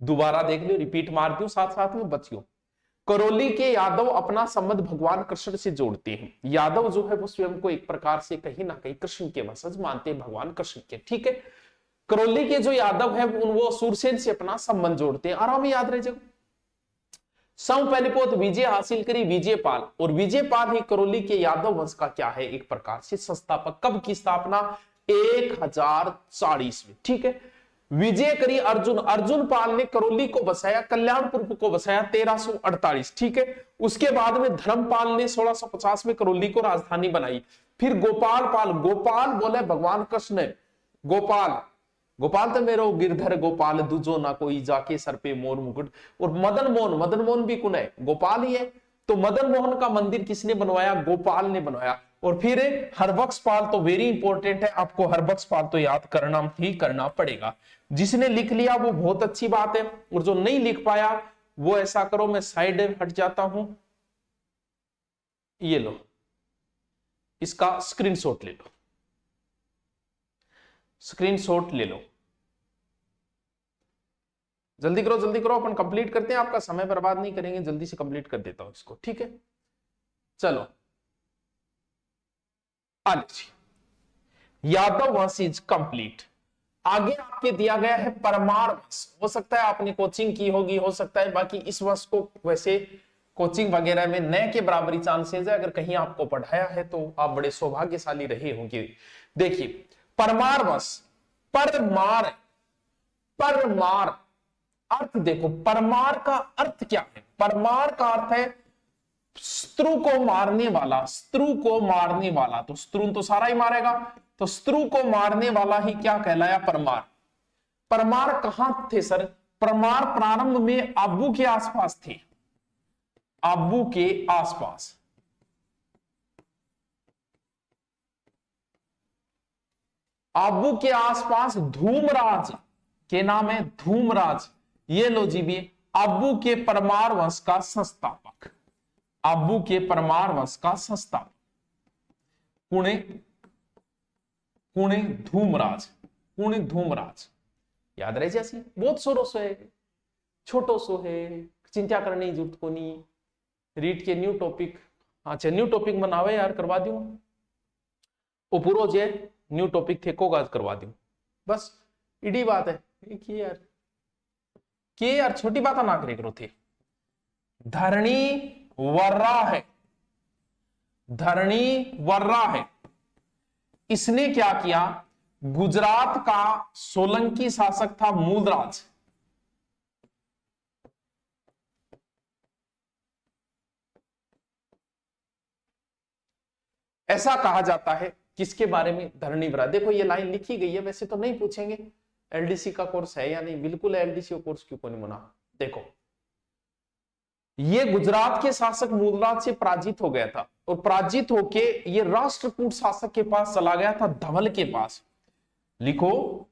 दोबारा देख लो, रिपीट मार दो, साथ साथ में बचियो। करौली के यादव अपना संबंध भगवान कृष्ण से जोड़ते हैं। यादव जो है वो स्वयं को एक प्रकार से कहीं ना कहीं कृष्ण के वंशज मानते हैं, भगवान कृष्ण के। ठीक है, करौली के जो यादव है वो सूरसेन से अपना संबंध जोड़ते हैं। आराम याद रहे जब सौ पहले पोत विजय हासिल करी विजयपाल, और विजयपाल ही करौली के यादव वंश का क्या है, एक प्रकार से संस्थापक। कब की स्थापना, 1040 में। ठीक है, विजय करी अर्जुन, अर्जुन पाल ने करौली को बसाया, कल्याणपुर को बसाया 1348। ठीक है, उसके बाद में धर्मपाल ने 1650 में करौली को राजधानी बनाई। फिर गोपाल पाल, गोपाल बोले भगवान कृष्ण, गोपाल गोपाल तो मेरो गिरधर गोपाल दूजो ना कोई जाके सर पे मोर मुकुट। और मदन मोहन, मदन मोहन भी कौन है, गोपाल ही है। तो मदन मोहन का मंदिर किसने बनवाया, गोपाल ने बनवाया। और फिर हरबख्श पाल, तो वेरी इंपॉर्टेंट है, आपको हरबख्श पाल तो याद करना ही करना पड़ेगा। जिसने लिख लिया वो बहुत अच्छी बात है, और जो नहीं लिख पाया वो ऐसा करो, मैं साइड हट जाता हूं, ये लो, इसका स्क्रीनशॉट ले लो, स्क्रीनशॉट ले लो, जल्दी करो जल्दी करो, अपन कंप्लीट करते हैं, आपका समय बर्बाद नहीं करेंगे, जल्दी से कंप्लीट कर देता हूं इसको। ठीक है, चलो यादव वंश इज कंप्लीट। आगे आपके दिया गया है परमार वंश। हो सकता है आपने कोचिंग की होगी, हो सकता है, बाकी इस वंश को वैसे कोचिंग वगैरह में न के बराबरी चांसेस है। अगर कहीं आपको पढ़ाया है तो आप बड़े सौभाग्यशाली रहे होंगे। देखिए परमार वंश, परमार, परमार अर्थ देखो, परमार का अर्थ क्या है, परमार का अर्थ है शत्रु को मारने वाला, शत्रु को मारने वाला। तो शत्रु तो सारा ही मारेगा, तो शत्रु को मारने वाला ही क्या कहलाया, परमार। परमार कहां थे सर, परमार प्रारंभ में आबू के आसपास थे, आबू के आसपास। आबू के आसपास धूमराज के नाम है, धूमराज। ये लो जी भी, आबू के परमार वंश का संस्थापक, आबू के परमार वंश का संस्थापक पुणे, पुणे धूमराज, पुणे धूमराज। याद रहे जैसे, बहुत सोरो सो है, छोटो सो है, चिंता करने की जरूरत को नहीं। रीड के न्यू टॉपिक, अच्छा न्यू टॉपिक बनावे यार, करवा दू वो पूरा जे न्यू टॉपिक थे को गाज करवा दू, बस इडी बात है। कि यार छोटी बात ना करे करो थे। धरणी वर्रा है, धरणी वर्रा है, इसने क्या किया, गुजरात का सोलंकी शासक था मूलराज। ऐसा कहा जाता है किसके बारे में, धरणी वर्रा। देखो ये लाइन लिखी गई है, वैसे तो नहीं पूछेंगे एलडीसी का कोर्स है या नहीं, बिल्कुल एलडीसी का कोर्स क्यों को नहीं बना। देखो ये गुजरात के शासक मूलराज से पराजित हो गया था, और पराजित होके ये राष्ट्रकूट शासक के पास चला गया था, धवल के पास। लिखो,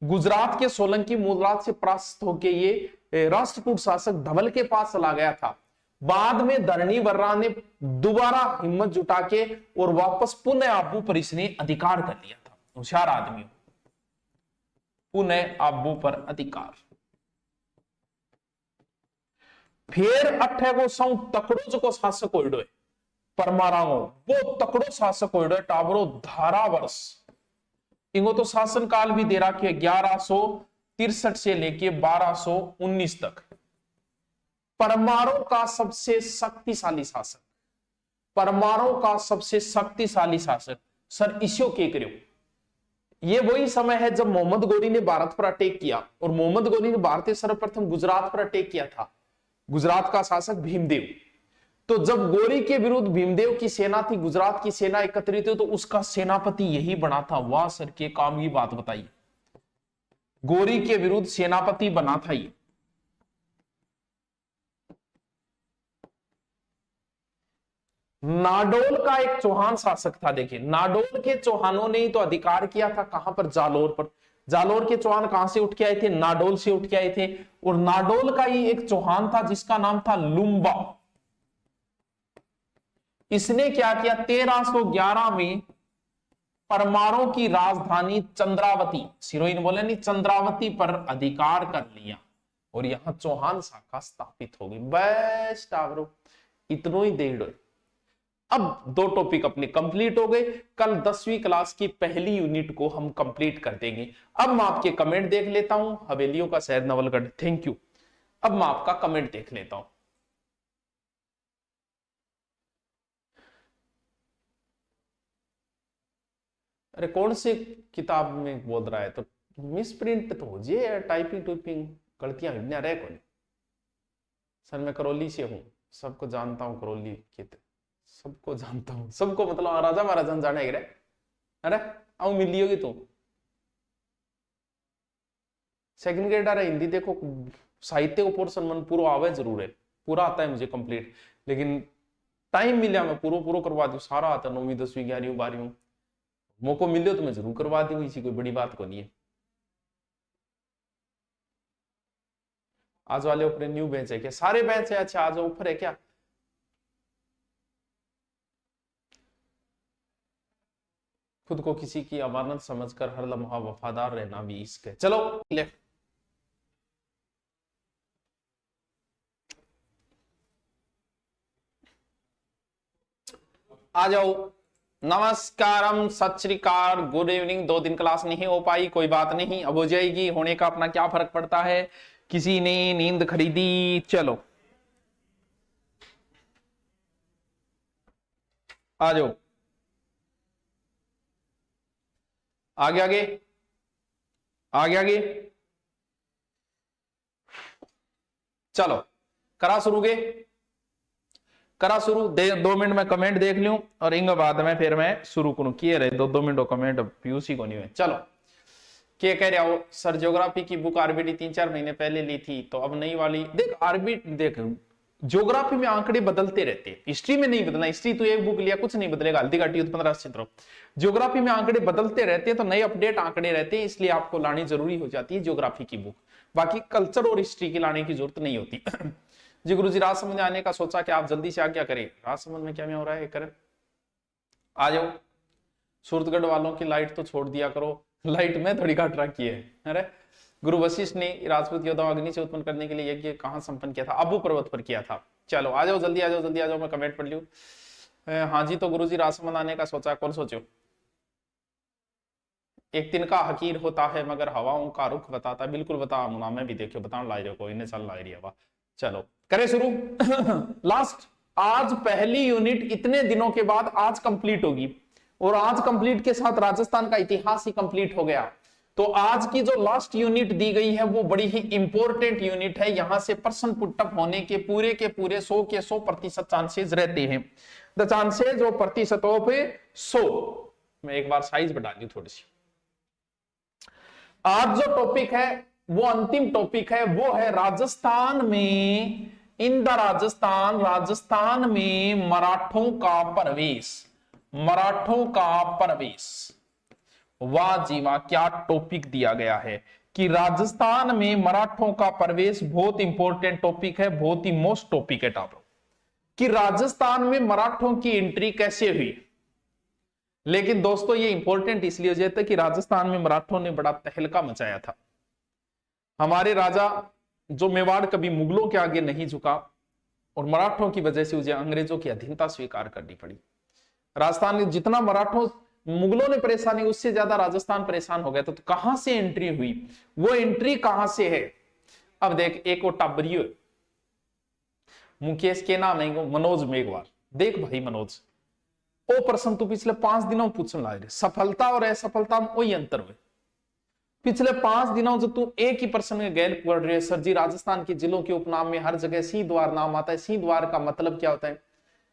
गुजरात के सोलंकी मूलराज से परास्त होके ये राष्ट्रकूट शासक धवल के पास चला गया था। बाद में धरणी वर्रा ने दोबारा हिम्मत जुटा के और वापस पुनः आबू पर इसने अधिकार कर लिया था। होशियार आदमी, पुनः आबू पर अधिकार। फिर 1800 तकड़ो जो शासक होइडो है परमाराओ, वो तकड़ो शासक होइडो है टाबरो धारा वर्ष। इनको तो शासन काल भी दे रहा कि 1163 से लेके 1219 तक। परमारों का सबसे शक्तिशाली शासक, परमारों का सबसे शक्तिशाली शासक सर इसो के करो। ये वही समय है जब मोहम्मद गोरी ने भारत पर अटैक किया, और मोहम्मद गोरी ने भारतीय सर्वप्रथम गुजरात पर अटैक किया था। गुजरात का शासक भीमदेव। तो जब गोरी के विरुद्ध भीमदेव की सेना थी, गुजरात की सेना एकत्रित हुई, तो उसका सेनापति यही बना था। वाह सर, के काम की बात बताइए, गोरी के विरुद्ध सेनापति बना था ये। नाडोल का एक चौहान शासक था। देखिए नाडोल के चौहानों ने ही तो अधिकार किया था, कहां पर, जालोर पर। जालोर के चौहान कहां से उठ के आए थे, नाडोल से उठ के आए थे। और नाडोल का ही एक चौहान था जिसका नाम था लुम्बा। इसने क्या किया, 1311 में परमारों की राजधानी चंद्रावती, सिरोइन बोले नहीं, चंद्रावती पर अधिकार कर लिया। और यहां चौहान शाखा स्थापित होगी। बेस्ट आवरो इतनो ही देर। अब 2 टॉपिक अपने कंप्लीट हो गए। कल 10वीं क्लास की पहली यूनिट को हम कंप्लीट कर देंगे। अब मैं आपके कमेंट देख लेता हूं। हवेलियों का शहर नवलगढ़, थैंक यू। अब मैं आपका कमेंट देख लेता हूं। अरे कौन से किताब में बोल रहा है? तो मिस प्रिंट तो हो जे, टाइपिंग टूपिंग गलतियां हिड़ने रहे को नहीं। सर मैं करौली से हूं, सबको जानता हूं, करौली के सबको जानता हूं, सबको मतलब राजा महाराजा जाने गिरे। अरे आऊ मिली होगी तू। सेकंड ग्रेड आ रहा हिंदी देखो, साहित्य को पोर्शन मन पूरा आवे जरूर है, पूरा आता है मुझे कंप्लीट, लेकिन टाइम मिला मैं पूरा पूरा करवा दूं। सारा आता 9वीं 10वीं 11वीं 12वीं मौको मिले तो मैं जरूर करवा दूंगी, इसी कोई बड़ी बात को नहीं है। आज वाले ऊपर न्यू बेंच है क्या? सारे बेंच है? अच्छा आज ऊपर है क्या? खुद को किसी की अमानत समझकर हर लम्हा वफादार रहना भी इश्क है। चलो ले आ जाओ। नमस्कारम, सत श्री अकाल, गुड इवनिंग। 2 दिन क्लास नहीं हो पाई, कोई बात नहीं, अब हो जाएगी। होने का अपना क्या फर्क पड़ता है, किसी ने नींद खरीदी। चलो आ जाओ, आगे आगे आगे आगे। चलो करा शुरू के, करा शुरू। 2 मिनट में कमेंट देख लूं और इंग बाद में फिर मैं शुरू करूं। किए रहे 2 मिनट कमेंट पीयूसी को नहीं हुए। चलो क्या कह रहा हो? सर ज्योग्राफी की बुक आरबीटी 3-4 महीने पहले ली थी, तो अब नई वाली देख। आरबीटी देख, ज्योग्राफी में आंकड़े बदलते रहते हैं, हिस्ट्री में नहीं बदलना। हिस्ट्री तो एक बुक लिया कुछ नहीं बदलेगा, हल्दी घाटी 15 क्षेत्रों। ज्योग्राफी में आंकड़े बदलते रहते हैं, तो नए अपडेट आंकड़े रहते हैं, इसलिए आपको लानी जरूरी हो जाती है ज्योग्राफी की बुक। बाकी कल्चर और हिस्ट्री की लाने की जरूरत नहीं होती। जी गुरु जी, राजसमंद में आने का सोचा कि आप जल्दी से आज्ञा करें। राजसमंद में क्या में हो रहा है करें? आ जाओ। सूरतगढ़ वालों की लाइट तो छोड़ दिया करो, लाइट में थोड़ी काट रखी है। अरे गुरु वशिष्ठ ने राजपूत योद्धा अग्नि से उत्पन्न करने के लिए यज्ञ कहां संपन्न किया था? अबू पर्वत पर किया था। चलो आ जाओ, जल्दी आ जाओ, जल्दी आ जाओ, मैं कमेंट पढ़ लूं। हाँ जी, तो गुरु जी राजसमंद आने का सोचा, कौन सोचो? एक दिन का हकीर होता है मगर हवाओं का रुख बताता। बिल्कुल बता मुना, मैं भी देखियो बताने ला रही कोई ने चल ला रही हवा। चलो करे शुरू। लास्ट आज पहली यूनिट इतने दिनों के बाद आज कंप्लीट होगी, और आज कंप्लीट के साथ राजस्थान का इतिहास ही कंप्लीट हो गया। तो आज की जो लास्ट यूनिट दी गई है वो बड़ी ही इंपॉर्टेंट यूनिट है। यहां से प्रश्न पुटअप होने के पूरे 100 के 100% चांसेस रहते हैं। द चांसेस ऑफ प्रतिशत ऑफ 100। मैं एक बार साइज बढ़ा दी थोड़ी सी। आज जो टॉपिक है वो अंतिम टॉपिक है, वो है राजस्थान में, इन द राजस्थान में मराठों का प्रवेश। मराठों का प्रवेश, वाह जी वाह, क्या टॉपिक दिया गया है कि राजस्थान में मराठों का प्रवेश। बहुत इंपॉर्टेंट टॉपिक है, बहुत ही मोस्ट टॉपिक है टॉपिक कि राजस्थान में मराठों की एंट्री कैसे हुई। लेकिन दोस्तों ये इंपॉर्टेंट इसलिए हो जाता है कि राजस्थान में मराठों ने बड़ा तहलका मचाया था। हमारे राजा जो मेवाड़ कभी मुगलों के आगे नहीं झुका, और मराठों की वजह से उसे अंग्रेजों की अधीनता स्वीकार करनी पड़ी। राजस्थान में जितना मराठों मुगलों ने परेशानी, उससे ज्यादा राजस्थान परेशान हो गया। तो कहां से एंट्री हुई? वो एंट्री कहां से है? अब देख, एक वो टाबरियो मुकेश के नाम है मनोज मेघवाल। देख भाई मनोज, वो प्रश्न तू पिछले 5 दिनों पूछने लग रहे, सफलता और असफलता में वही अंतर हुए। पिछले 5 दिनों जो तू एक ही प्रश्न में गैल पढ़ रहे, सर जी राजस्थान के जिलों के उपनाम में हर जगह सिंह द्वार नाम आता है, सिंह द्वार का मतलब क्या होता है?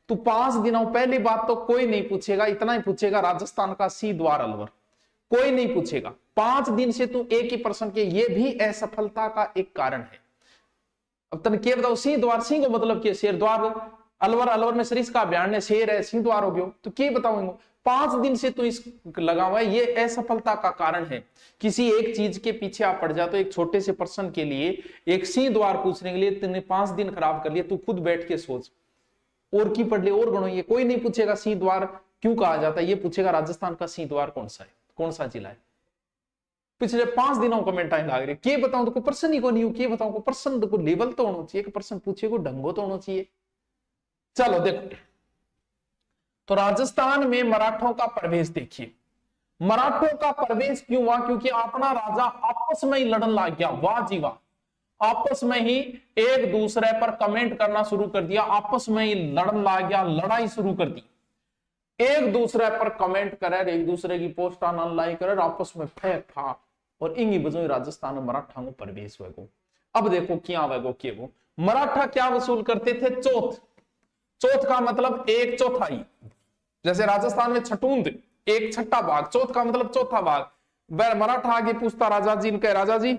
तो 5 दिनों पहली बात तो कोई नहीं पूछेगा, इतना ही पूछेगा राजस्थान का सिंह द्वार अलवर, कोई नहीं पूछेगा। 5 दिन से तू एक ही प्रश्न के, ये भी असफलता का एक कारण है। अब तन क्या बताओ, सिंह द्वार, सिंह को मतलब क्या? शेर द्वार। अलवर, अलवर में सरिस का अभ्यारण है, शेर है, सिंह द्वार हो गयो। तो क्या बताऊंगा? 5 दिन से तू इस लगा हुआ है, ये असफलता का कारण है। किसी एक चीज के पीछे आप पड़ जाते हो, एक छोटे से प्रश्न के लिए, एक सिंह द्वार पूछने के लिए तुमने 5 दिन खराब कर लिए। तू खुद बैठ के सोच, और की पढ़ ले और गणो। ये कोई नहीं पूछेगा सिंह द्वार क्यों कहा जाता है, ये पूछेगा राजस्थान का सिंह द्वार कौन सा है, कौन सा जिला है। पिछले 5 दिनों कमेंट आए लाग रहे के बताऊं तो कोई प्रश्न ही को नहीं हो, के बताऊं को प्रश्न तो लेवल तो होना चाहिए, प्रश्न पूछे को ढंगो तो होना चाहिए। चलो देखो, तो राजस्थान में मराठों का प्रवेश देखिए। मराठों का प्रवेश क्यों हुआ? क्योंकि अपना राजा आपस में ही लड़न लग गया। वाह जी वाह, आपस में ही एक दूसरे पर कमेंट करना शुरू कर दिया, आपस में ही लड़न लग गया, लड़ाई शुरू कर दी, एक दूसरे पर कमेंट करे, एक दूसरे की पोस्ट लाइक करे, आपस में फेंक फाक, और इंगी बजो राजस्थान में मराठा को प्रवेश हुएगो। अब देखो क्या हुएगो के वो मराठा क्या वसूल करते थे? चौथ। चौथ का मतलब एक चौथाई, जैसे राजस्थान में छठूंद एक छठा भाग, चौथ का मतलब चौथा भाग। मराठा आगे पूछता राजा जी, इनके राजा जी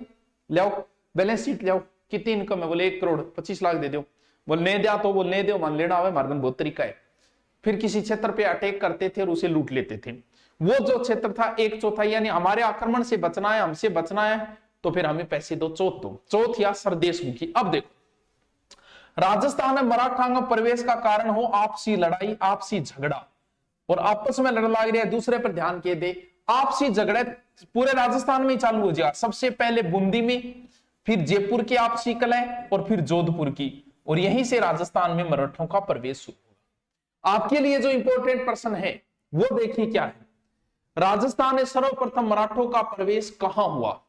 ले बैलेंस शीट ले, कितनी इनकम है? बोले 1 करोड़ 25 लाख दे दो। बोल नहीं दिया तो बोल नहीं दो, मान लेना है, मार्गन बहुत तरीका है। फिर किसी क्षेत्र पे अटैक करते थे और उसे लूट लेते थे। वो जो क्षेत्र था 1/4 यानी हमारे आक्रमण से बचना है, हमसे बचना है, तो फिर हमें पैसे दो, चौथ दो, चौथ या सरदेशमुखी। अब देखो राजस्थान में मराठा प्रवेश का कारण हो आपसी लड़ाई, आपसी झगड़ा, और आपस में लड़ लग रहे हैं, दूसरे पर ध्यान के दे। आपसी झगड़े पूरे राजस्थान में चालू हो जाएगा। सबसे पहले बूंदी में, फिर जयपुर की आपसी कलह, और फिर जोधपुर की, और यहीं से राजस्थान में मराठों का प्रवेश शुरू होगा। आपके लिए जो इंपॉर्टेंट प्रश्न है वो देखिए क्या है। राजस्थान में सर्वप्रथम मराठों का प्रवेश कहां हुआ?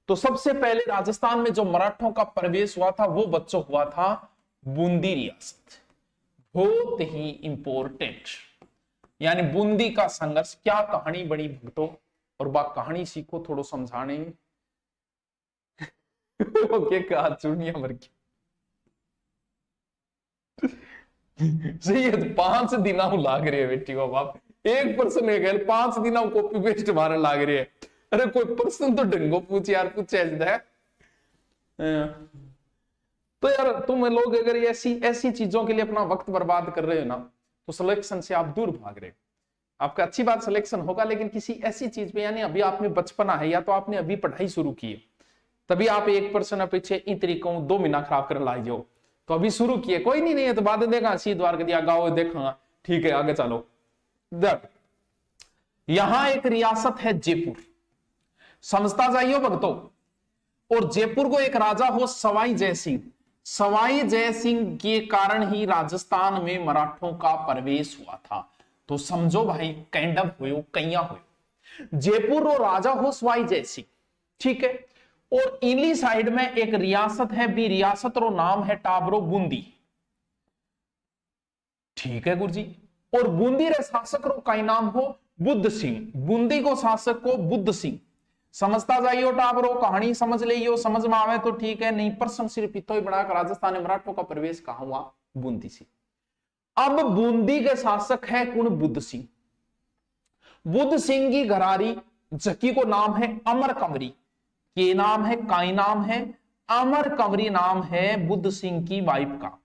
तो सबसे पहले राजस्थान में जो मराठों का प्रवेश हुआ था वो बच्चों हुआ था बूंदी रियासत। बहुत ही इंपॉर्टेंट, यानी बूंदी का संघर्ष। क्या कहानी बड़ी भक्तों, और बा कहानी सीखो थोड़ो समझाने में। ओके कहा चुनिया मर की सही है। तो 5 दिन लाग रहे है बेटी को बाप, एक पर्सन है 5 दिन कॉपी पेस्ट मारने लाग रहे है। अरे कोई प्रश्न तो ढंगो पूछ यार, पूछे है। तो यार तुम लोग अगर ऐसी चीजों के लिए अपना वक्त बर्बाद कर रहे हो ना, तो सिलेक्शन से आप दूर भाग रहे हो। आपका अच्छी बात सिलेक्शन होगा, लेकिन किसी ऐसी चीज पे, यानी अभी आपने बचपना है या तो आपने अभी पढ़ाई शुरू की है, तभी आप 1% पीछे इन तरीकों 2 महीना खराब कर लाई जाओ। तो अभी शुरू किए, कोई नहीं है तो बाद में देखा सी द्वार दिया गाओ देखा, ठीक है आगे चलो। यहां एक रियासत है जयपुर, समझता जाइयो भक्तों। और जयपुर को एक राजा हो सवाई जयसिंह। सवाई जयसिंह के कारण ही राजस्थान में मराठों का प्रवेश हुआ था। तो समझो भाई, कैंडम हुए कैया हुए। जयपुर और राजा हो सवाई जयसिंह, ठीक है। और इली साइड में एक रियासत है, भी रियासत रो नाम है टाबरो बूंदी, ठीक है गुरुजी। और बूंदी रे शासक रो का नाम हो बुद्ध सिंह। बूंदी को शासक को बुद्ध सिंह। समझता जाइयो टाबरो, कहानी समझ लियो, समझ में आवे तो ठीक है, नहीं प्रश्न सिर्फ इतो ही बनाकर राजस्थान में मराठों का प्रवेश कहां हुआ? बूंदी से। अब बूंदी के शासक है कौन? बुद्ध सिंह। बुद्ध सिंह की घरारी जकी को नाम है अमर कंवरी। के नाम है, काई नाम है, अमर कंवरी नाम है बुद्ध सिंह की वाइफ का।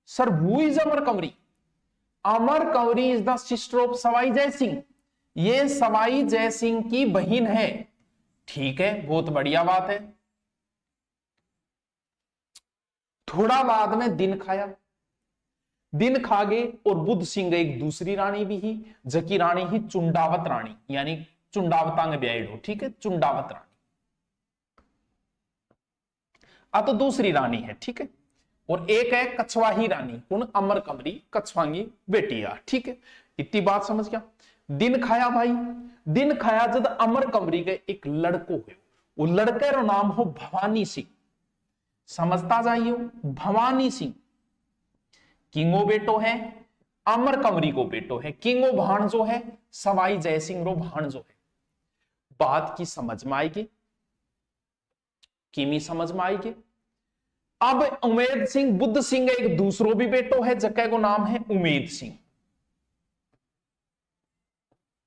Sir who is Amar Kanwari? Amar Kanwari is the sister of Sawai Jaisingh. ये सवाई जयसिंह की बहन है, ठीक है, बहुत बढ़िया बात है। थोड़ा बाद में दिन खाया, दिन खा गए, और बुद्ध सिंह एक दूसरी रानी भी ही, जकी रानी ही चुंडावत रानी, यानी चुंडावतांग ब्याइड हो, ठीक है, चुंडावत रानी। तो दूसरी रानी है, ठीक है। और एक है कछवाही रानी, कौन? अमर कंवरी, कछवांगी बेटिया, ठीक है। इतनी बात समझ गया। दिन खाया भाई, दिन खाया जब अमर कंवरी के एक लड़को है, वो लड़के रो नाम हो भवानी सिंह। समझता जाइयो, भवानी सिंह किंगो बेटो है, अमर कंवरी को बेटो है। किंगो भाणजो है, सवाई जयसिंह रो भाणजो है। बात की समझ में आएगी, किमी समझ में आएगी। अब उमेद सिंह, बुद्ध सिंह एक दूसरो भी बेटो है, जगह को नाम है उमेद सिंह।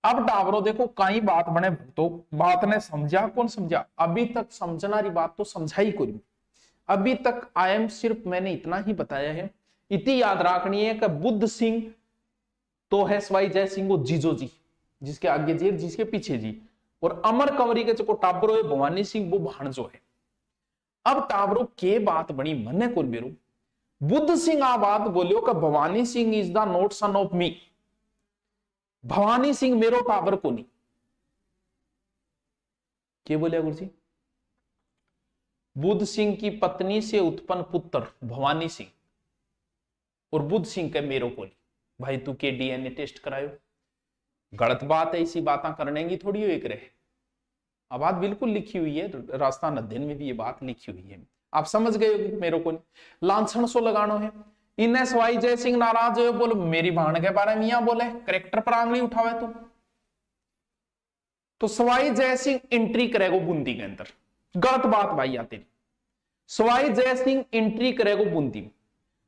अब टावरो देखो कई बात बने, तो बात ने समझा कौन समझा? अभी तक समझना री बात तो समझाई कोई। अभी तक सिर्फ मैंने इतना ही बताया है। इतनी याद रखनी है कि बुद्ध सिंह तो है सवाई जय सिंह वो जीजो जी, जिसके आगे जी जिसके पीछे जी, और अमर कंवरी के जो टाबरो है भवानी सिंह वो भाणजो है। अब टाबरो के बात बनी मने को बेरू, बुद्ध सिंह आ बात बोलियो कि Bhavani Singh is the not son of me. Bhavani Singh मेरो टाबर को नहीं, क्या बोले गुरु जी? बुद्ध सिंह की पत्नी से उत्पन्न पुत्र भवानी सिंह और बुद्ध सिंह के मेरो को भाई तू के डीएनए टेस्ट करायो। गलत बात है, इसी बातें करने की थोड़ी हो एक रहे। अब बात बिल्कुल लिखी हुई है, राजस्थान अध्ययन में भी ये बात लिखी हुई है, आप समझ गए मेरे को लांछन सो लगानो है। इन्हें सवाई जय सिंह नाराज हो बोल मेरी बहन के बारे में यहाँ बोले करेक्टर पर आंगली उठावे तू। तो सवाई जय सिंह एंट्री करेगो बूंदी के अंदर, गलत बात भाई आती। सवाई जय सिंह एंट्री करेगो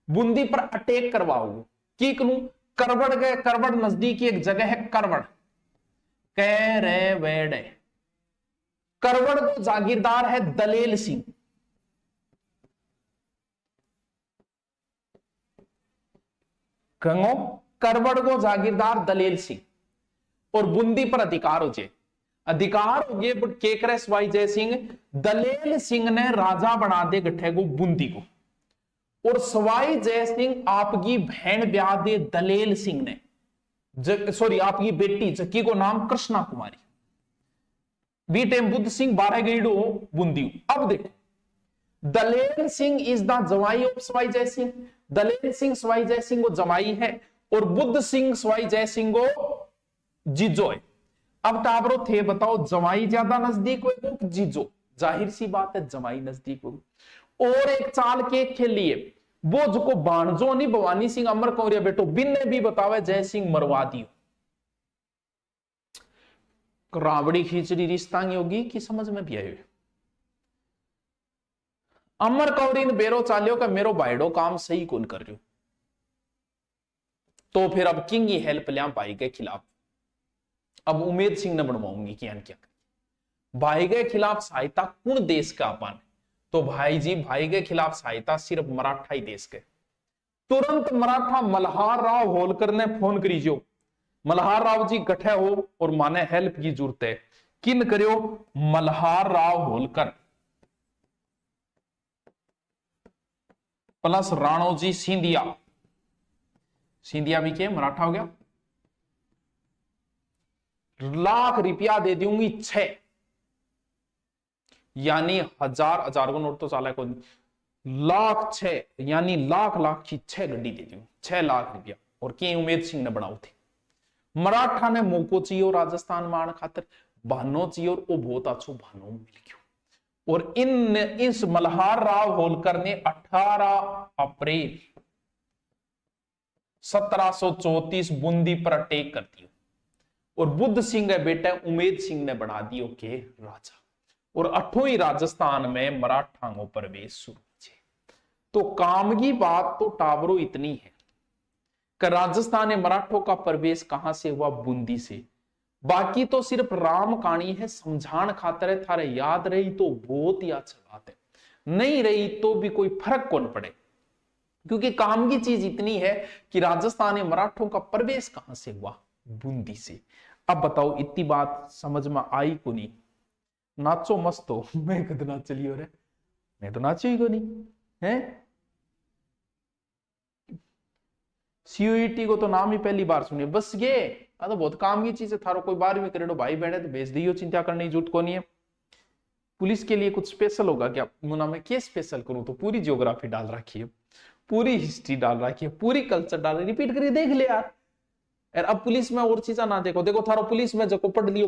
बूंदी पर अटैक करवाओगे की करूं? करवड़ गए, करवड़ नजदीक एक जगह है करवड़, कह रे वेड़े। करवड़ को जागीरदार है दलेल सिंह। गंगो करवड़ को जागीरदार दलेल सिंह और बूंदी पर अधिकार हो जाए, अधिकार हो गए केकरे सवाई जय सिंह। दलेल सिंह ने राजा बना दे गठे को बूंदी को, और सवाई जय सिंह आपकी बहन ब्याह दे दलेल सिंह ने, सॉरी आपकी बेटी जक्की को नाम कृष्णा कुमारी। B tech Buddha Singh 12 गईडो Bundi. अब देखो Dalel Singh is the Jawai of Sawai Jai Singh. Dalel Singh Sawai Jai Singh को जवाई है और बुद्ध सिंह सवाई जय सिंह को जीजो है। अब टाबरो थे बताओ जवाई ज्यादा नजदीक हो जीजो? जाहिर सी बात है जवाई नजदीक हो। और एक चाल के खेलिए वो जो को बाणजो नहीं भवानी सिंह अमर कौरिया बेटो बिन ने भी बतावे जय सिंह मरवा दियो। रावड़ी खिचड़ी रिश्ता होगी कि समझ में भी आए। अमर कौरी ने बेरो चालियो का मेरो बाइडो काम सही कौन कर रही, तो फिर अब किंग ही हेल्प लिया भाई के खिलाफ। अब उमेद सिंह ने बनवाऊंगी कि क्या भाई के खिलाफ सहायता कौन देश का अपन? तो भाई जी भाई के खिलाफ सहायता सिर्फ मराठा ही देश के। तुरंत मराठा मल्हार राव होलकर ने फोन करीजो। मल्हार राव जी गठे हो और माने हेल्प की जरूरत है। किन करियो? मल्हार राव होलकर प्लस राणोजी सिंधिया। सिंधिया भी क्या मराठा हो गया। लाख रुपया दे दूंगी 6, यानी हजार को नोट तो चाला को लाख 6 यानी लाख की 6 गड्डी दे दूंगी 6 लाख रुपया। और के उमेद सिंह ने बनाओ थे। मराठा ने मोको चाहिए राजस्थान मान खातर भानो चाहिए और वो बहुत अच्छो भानो मिल गयो। और इस मल्हार राव होलकर ने 18 अप्रैल 1734 बूंदी पर अटैक कर दिया और बुद्ध सिंह के बेटे उमेद सिंह ने बना दियो के राजा। और 8वीं राजस्थान में मराठाओं प्रवेश शुरू हुए। तो काम की बात तो टावरो इतनी है कि राजस्थान में मराठों का प्रवेश कहां से हुआ? बूंदी से। बाकी तो सिर्फ राम कहानी है, समझान खातर है। थारे याद रही तो बहुत ही अच्छा बात है, नहीं रही तो भी कोई फर्क कौन पड़े, क्योंकि काम की चीज इतनी है कि राजस्थान में मराठों का प्रवेश कहां से हुआ? बूंदी से। अब बताओ इतनी बात समझ में आई को नहीं? नाचो मस्त हो। मैं कद नाच चली हो रहे, मैं तो नाची को नहीं है। सीयूईटी को तो नाम ही पहली बार सुनिए बस। ये तो बहुत काम की चीज है। थारो कोई 12वीं करेडो भाई बहने तो भेज दियो, चिंता करने की जरूरत को नहीं है। पुलिस के लिए कुछ स्पेशल होगा क्या? मुना में क्या स्पेशल करूं? तो पूरी ज्योग्राफी डाल रखी है, पूरी हिस्ट्री डाल रखी है, पूरी कल्चर डाल, रिपीट करिए देख ले यार। अब पुलिस में और चीजा ना देखो। देखो थारो पुलिस में जो पढ़ लियो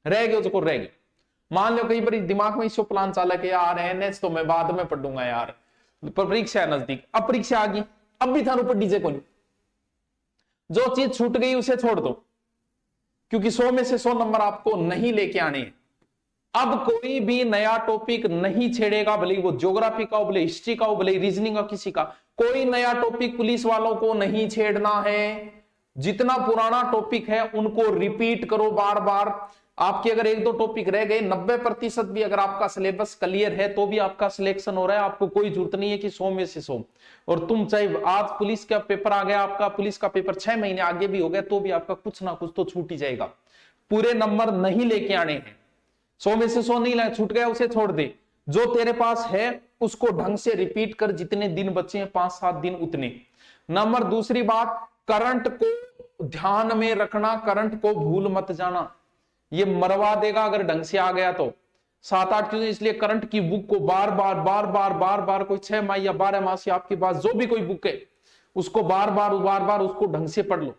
रह गयो, जो रह गयो। मान लो कई बार दिमाग में इसो प्लान चाला कि यार एनएच तो मैं बाद में पढ़ूंगा यार, पर परीक्षा नजदीक। अब परीक्षा आ गई, अब भी थारो पर डीजे को नहीं। जो चीज छूट गई उसे छोड़ दो, क्योंकि 100 में से 100 नंबर आपको नहीं लेके आने हैं। अब कोई भी नया टॉपिक नहीं छेड़ेगा, भले वो ज्योग्राफी का हो, भले हिस्ट्री का हो, भले रीजनिंग का, किसी का कोई नया टॉपिक पुलिस वालों को नहीं छेड़ना है। जितना पुराना टॉपिक है उनको रिपीट करो बार बार। आपके अगर 1-2 टॉपिक रह गए, 90% भी अगर आपका सिलेबस क्लियर है तो भी आपका सिलेक्शन हो रहा है। आपको कोई जरूरत नहीं है कि 100 में से 100। और तुम चाहे आज पुलिस का पेपर आ गया, आपका पुलिस का पेपर 6 महीने आगे भी हो गया, तो भी आपका कुछ ना कुछ तो छूट ही जाएगा। पूरे नंबर नहीं लेके आने हैं। 100 में से 100 नहीं लाए, छूट गया उसे छोड़ दे। जो तेरे पास है उसको ढंग से रिपीट कर, जितने दिन बचे हैं 5-7 दिन उतने। नंबर दूसरी बात, करंट को ध्यान में रखना, करंट को भूल मत जाना। ये मरवा देगा अगर ढंग से आ गया तो। 7-8 चीजें, इसलिए करंट की बुक को बार बार कोई 6 माह या 12 माह से आपके पास जो भी कोई बुक है उसको बार बार उसको ढंग से पढ़ लो।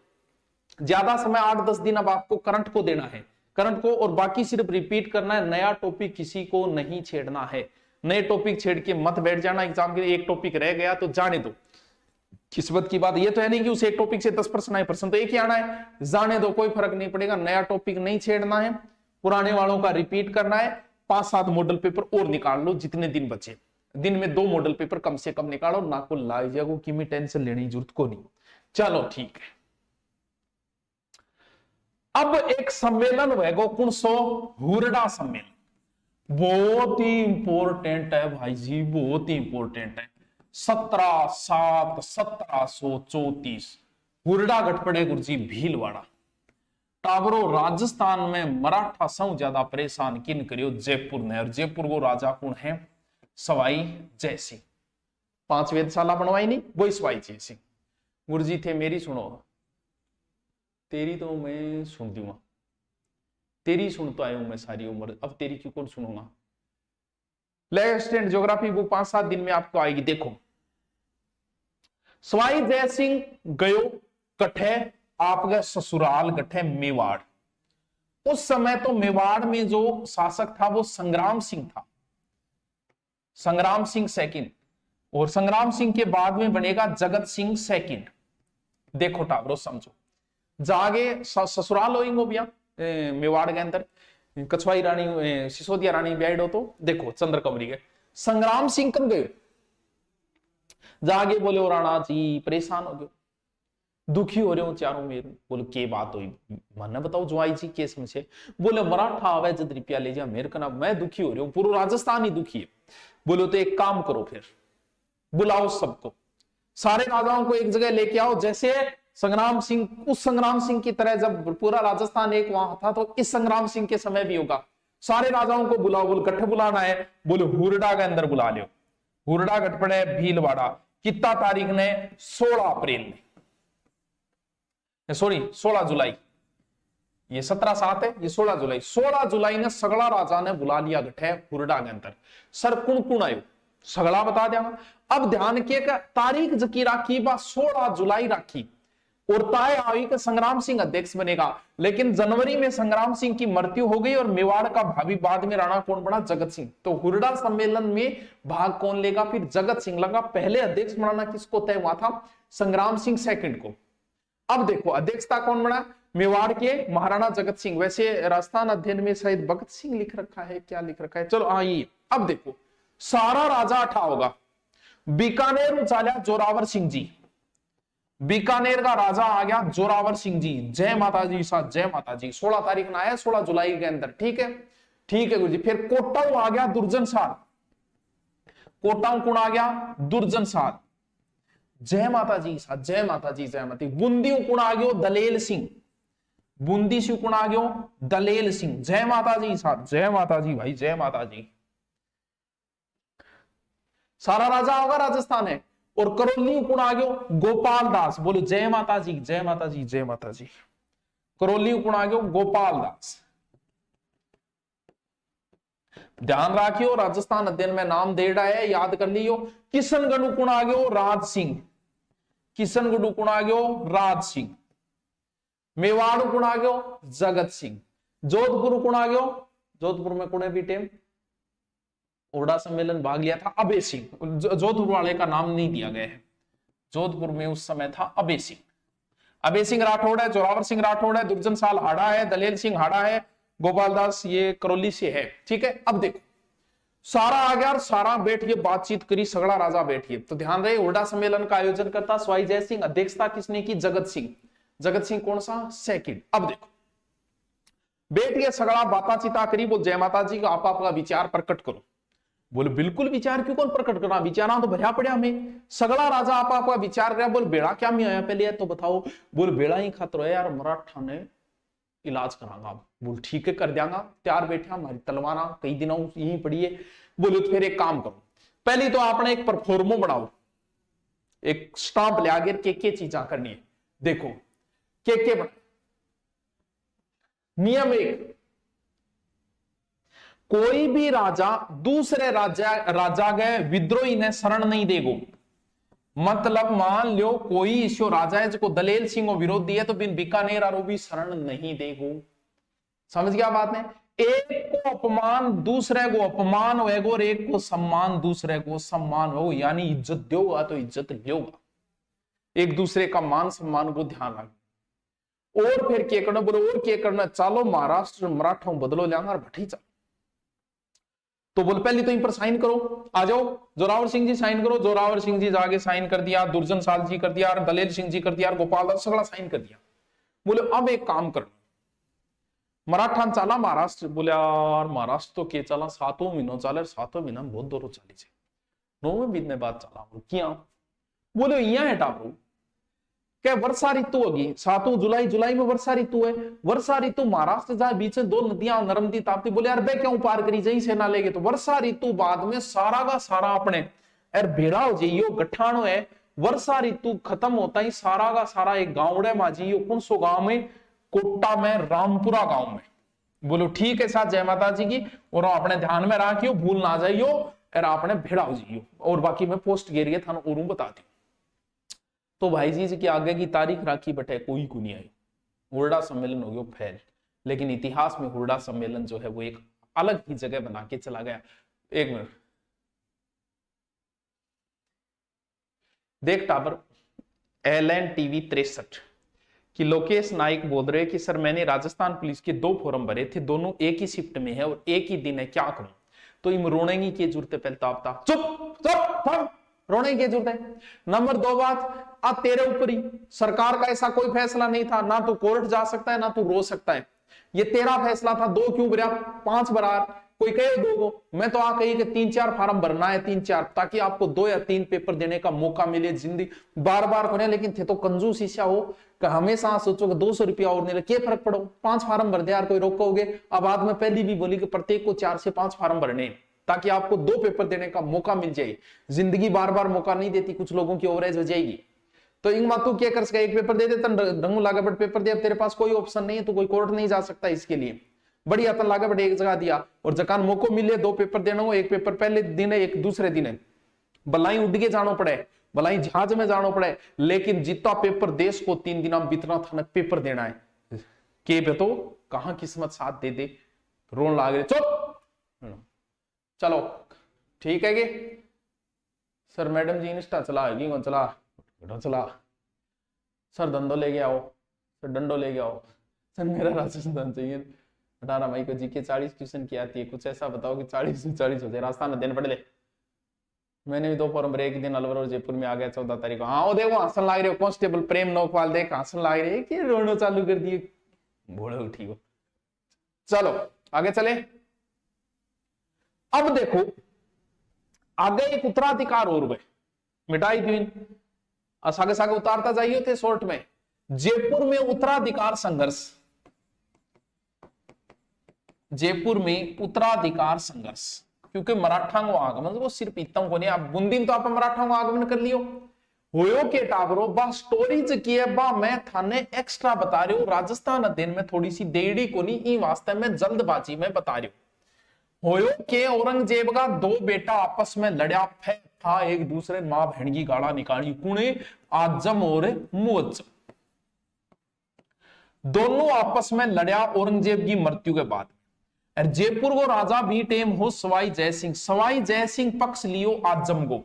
ज्यादा समय 8-10 दिन अब आपको करंट को देना है, करंट को, और बाकी सिर्फ रिपीट करना है। नया टॉपिक किसी को नहीं छेड़ना है। नए टॉपिक छेड़ के मत बैठ जाना एग्जाम के लिए। एक टॉपिक रह गया तो जाने दो, किस्मत की बात। ये तो है नहीं कि उस एक टॉपिक से 10% 9% तो एक ही आना है, जाने दो, कोई फर्क नहीं पड़ेगा। नया टॉपिक नहीं छेड़ना है, पुराने वालों का रिपीट करना है। 5-7 मॉडल पेपर और निकाल लो जितने दिन बचे। दिन में 2 मॉडल पेपर कम से कम निकालो, ना को लाइव जागो कि मैं टेंशन लेने की जरूरत को नहीं। चलो ठीक है। अब एक सम्मेलन होगा कौन सो, हुरडा सम्मेलन। बहुत ही इंपॉर्टेंट है भाई जी, बहुत ही इंपॉर्टेंट है। 17/7/1734 हुरडा गठ पड़े गुरुजी भीलवाड़ा। टाबरो राजस्थान में मराठा सौ ज्यादा परेशान किन करियो जयपुर ने। और जयपुर को राजा कौन है, सवाई जय सिंह। 5 वेधशाला बनवाई नहीं, वही सवाई जय सिंह गुरुजी थे। मेरी सुनो, तेरी तो मैं सुन दूंगा, तेरी सुनता आया हूं मैं सारी उम्र, अब तेरी क्यों कौन सुनूंगा। लेटेस्ट एंड ज्योग्राफी बुक 5-7 दिन में आपको आएगी। देखो, सवाई जय सिंह गयो कठे, आपका ससुराल गठे मेवाड़। उस समय तो मेवाड़ में जो शासक था वो संग्राम सिंह था, संग्राम सिंह सेकंड। और संग्राम सिंह के बाद में बनेगा जगत सिंह सेकंड। देखो टाबरो समझो, जागे ससुराल होइंगो भैया मेवाड़ के अंदर। कछवाई रानी सिसोदिया रानी ब्याइड हो तो देखो चंद्रकमरी के संग्राम सिंह कब गए, जागे बोले राणा जी परेशान हो गए, दुखी हो रहे हो चारों मेरे। बोले के बात हुई, मन बताओ जुआई जी केस में से। बोले मराठा आवे जद रुपया ले जा मेरे का, मैं दुखी हो रही हूँ, पूरा राजस्थान ही दुखी है। बोलो तो एक काम करो, फिर बुलाओ सबको, सारे राजाओं को एक जगह लेके आओ। जैसे संग्राम सिंह, उस संग्राम सिंह की तरह जब पूरा राजस्थान एक वहां था, तो इस संग्राम सिंह के समय भी होगा। सारे राजाओं को बुलाओ। बोले गठ बुलाना है, बोले हुरडा के अंदर बुला लियो। हुरडा गठ पड़े भीलवाड़ा। कितना तारीख ने, 16 अप्रैल ने, सॉरी 16 जुलाई। ये 17/7 है, ये 16 जुलाई। 16 जुलाई ने सगला राजा ने बुला लिया गठे हुरडा के अंदर। सर कुण कुण आयो, सगला बता देगा। अब ध्यान के तारीख जकी राखी बा 16 जुलाई राखी, और तय आई कि संग्राम सिंह अध्यक्ष बनेगा। लेकिन जनवरी में संग्राम सिंह की मृत्यु हो गई और मेवाड़ का भावी बाद में राणा कौन बना, जगत सिंह। तो हुरडा सम्मेलन में भाग कौन लेगा, फिर जगत सिंह लगा। पहले अध्यक्ष बनाना किसको तय हुआ था, संग्राम सिंह सेकंड को। अब देखो अध्यक्षता कौन बना, मेवाड़ के महाराणा जगत सिंह। वैसे राजस्थान अध्ययन में शायद भगत सिंह लिख रखा है, क्या लिख रखा है, चलो आइए। अब देखो सारा राजा अठा होगा। बीकानेर उचाला जोरावर सिंह जी, बीकानेर का राजा आ गया जोरावर सिंह जी। जय माता जी साथ, जय माता जी। 16 तारीख ना आया, 16 जुलाई के अंदर, ठीक है, ठीक है गुरु जी। फिर कोटाऊ आ गया दुर्जन साध, कोटाऊ कौन आ गया, दुर्जन साध। जय माता जी साथ, जय माता जी, जय माता। बूंदी कौन आ गयो, दलेल सिंह, बूंदी से कौन आ गयो, दलेल सिंह। जय माता जी साथ, जय माता जी भाई, जय माता जी। सारा राजा होगा राजस्थान है। और करौली कौन आ गयो, गोपाल दास। बोलो जय माता जी, जय माता जी, जय माता जी। करौली कौन आ गयो, गोपाल दास। ध्यान रखियो, राजस्थान अध्ययन में नाम दे रहा है, याद कर लियो। किशनगढ़ कौन आ गयो, राज सिंह। किशनगढ़ कौन आ गयो, राज सिंह। मेवाड़ कौन आ गयो, जगत सिंह। जोधपुर कौन आ गयो, जोधपुर में कौन है बीटे, हुरडा सम्मेलन भाग लिया था अभय सिंह। जोधपुर वाले का नाम नहीं दिया गया है, जोधपुर में उस समय था अभय सिंह। अभय सिंह राठौड़ है, जोरावर सिंह राठौड़ है, दुर्जन साल हाड़ा है, दलेल सिंह हाड़ा है, गोपाल दास ये करौली से है, ठीक है। अब देखो सारा आ गया और सारा बैठिए बातचीत करी, सगड़ा राजा बैठिए। तो ध्यान रहे हुरडा सम्मेलन का आयोजन करता सवाई जय सिंह, अध्यक्षता किसने की, जगत सिंह। जगत सिंह कौन सा, सेकंड। अब देखो बैठिए, सगड़ा बातचीता करी। बोल जय माता जी, आप आपका विचार प्रकट करो। बोले बिल्कुल विचार क्यों कौन प्रकट करना, विचारा तो भरिया पड़ा हमें। सगड़ा राजा आप आपका विचार कर। बोल बेड़ा क्या में आया पहले तो बताओ। बोल बेड़ा ही खतरो है यार, मराठा ने इलाज करांगा। बोल ठीक है कर देंगा, तैयार बैठे, हमारी तलवारा कई दिनों यहीं पड़ी है। बोले तो फिर एक काम करो, पहले तो आपने एक परफॉर्मो बनाओ, एक स्टाम्प ले आगे के चीजा करनी है। देखो के बना। नियम 1, कोई भी राजा दूसरे राजा गए विद्रोही ने शरण नहीं देगो। मतलब मान लो कोई ईश्वर राजा है जो दलेल सिंह विरोध दिए तो बिन बीकानेर और भी शरण नहीं देगो। समझ गया बात ने? एक को अपमान दूसरे को अपमान होगा और एक को सम्मान दूसरे को सम्मान हो, यानी इज्जत दोगा तो इज्जत लोगा। एक दूसरे का मान सम्मान को ध्यान रख। और फिर क्या करना बोलो, और क्या करना, चलो महाराष्ट्र मराठा बदलो लेंगे भट्टी चल। तो बोल पहले तो इन पर साइन करो, आ जाओ जोरावर सिंह जी साइन करो। जोरावर सिंह जी जाके साइन कर दिया, दुर्जन साल जी कर दिया, दलेल सिंह जी कर दिया, गोपाल दास सगला साइन कर दिया। बोले अब एक काम कर, मराठा चला महाराष्ट्र। बोले यार महाराष्ट्र तो के चला 7 महीनों चले, 7 महीना बहुत दूर चली जाए, 9वें महीने बाद चला क्या। बोले यहाँ है टापू क्या वर्षा ऋतु होगी, 7 जुलाई में वर्षा ऋतु है। वर्षा ऋतु महाराष्ट्र जहां बीच में 2 नदियां नर्मदी ताप्ती। बोले यार बे क्यों पार करी जही से ना लेगे, तो वर्षा ऋतु बाद में सारा का सारा अपने यार भेड़ा हो जाइयो गठानो है। वर्षा ऋतु खत्म होता ही सारा का सारा एक गांव है माजी, कौन सो गांव में, कोट्टा में, रामपुरा गांव में। बोलो ठीक है साथ जय माता जी की, और अपने ध्यान में रखियो भूल ना जाइयो और आपने भेड़ा हो जाइयो। और बाकी मैं पोस्ट गिर था और बता दी। तो भाई जी की आगे की तारीख राखी बटे कोई को नहीं आई, हुरडा सम्मेलन हो गया फैल। लेकिन इतिहास में हुरडा सम्मेलन जो है वो एक अलग ही जगह बना के चला गया। एक मिनट देख टावर, LNTV 63 कि लोकेश नाइक बोल रहे कि सर मैंने राजस्थान पुलिस के 2 फॉर्म भरे थे, दोनों एक ही शिफ्ट में है और एक ही दिन है, क्या करूं। तो इम रोने की जरूरत है पहले आपता, चुप रोने की जरूरत है। नंबर 2 बात, अब तेरे ऊपर ही सरकार का ऐसा कोई फैसला नहीं था, ना तो कोर्ट जा सकता है ना तो रो सकता है, ये तेरा फैसला था। 2 क्यों भरा, 5 भरा, कोई कहे 2 को, मैं तो आ कही कि 3-4 फार्म भरना है, 3-4, ताकि आपको 2 या 3 पेपर देने का मौका मिले। जिंदगी बार बार होने, लेकिन थे तो कंजूस ईशा हो कि हमेशा सोचो कि 200 रुपया और नहीं, क्या फर्क पड़ो, 5 फार्म भर दे यार, कोई रोकोगे। अब बाद में पहली भी बोली कि प्रत्येक को 4 से 5 फार्म भरने, ताकि आपको 2 पेपर देने का मौका मिल जाए। जिंदगी बार बार मौका नहीं देती, कुछ लोगों की ओवरेज हो जाएगी। तो इन बातों क्या कर सका, एक पेपर दे देता डंगू लागे बट पेपर दे, अब तेरे पास कोई ऑप्शन नहीं है तो कोई कोर्ट नहीं जा सकता इसके लिए। बड़ी आतन लागे बट एक जगह दिया, और जकान मौको मिले 2 पेपर देना हो, एक पेपर पहले दिन है एक दूसरे दिन है, भलाई उड़ के जानो पड़े, भलाई जहाज में जानो पड़े, लेकिन जितना पेपर देश को 3 दिन बितना था पेपर देना है। के तो कहां किस्मत साथ दे दे, रोन लाग रहे, चुप चलो ठीक है कि सर मैडम जी इंस्टा चलाएगी कौन चला, सर धंधो लेके आओ, सर डंडो लेके आओ, सर मेरा राजस्थान चाहिए। 18 मई को जीके 40 ट्यूशन की आती है, कुछ ऐसा बताओ कि 40 से 40 हो जाए, राजस्थान में देने पड़े। मैंने भी 2 फॉर्म भरे, एक दिन अलवर और जयपुर में आ गया 14 तारीख को। हाँ देखो हंसन लाग रहे हो, कांस्टेबल प्रेम नौकवाल देख हंसन लाग रहे हैं कि रोनो चालू कर दिए, भोड़े उठी हो। चलो आगे चले। अब देखो आगे एक उत्तराधिकार और हुए, मिटाई दिन सागे सागे उतारता जाइए थे शॉर्ट में। जयपुर में उत्तराधिकार संघर्ष, जयपुर में उत्तराधिकार संघर्ष, क्योंकि मराठाओं आगमन वो सिर्फ इतम को नहीं, आप बुंदीन तो आप मराठाओं आगमन कर लियो होयो के टावरो बा स्टोरीज की है बा, मैं थाने एक्स्ट्रा बता रही हूं। राजस्थान अध्ययन में थोड़ी सी देड़ी को नहीं, ई वास्तव में जल्दबाजी में बता रही हूं। होयो के औरंगजेब का 2 बेटा आपस में लड़ा था, एक दूसरे मां बहन की गाड़ा निकाली, कुणे आजम और मुअज्जम, दोनों आपस में लड़ा औरंगजेब की मृत्यु के बाद। जयपुर को राजा भी टेम हो सवाई जयसिंह, सवाई जयसिंह पक्ष लियो आजम को,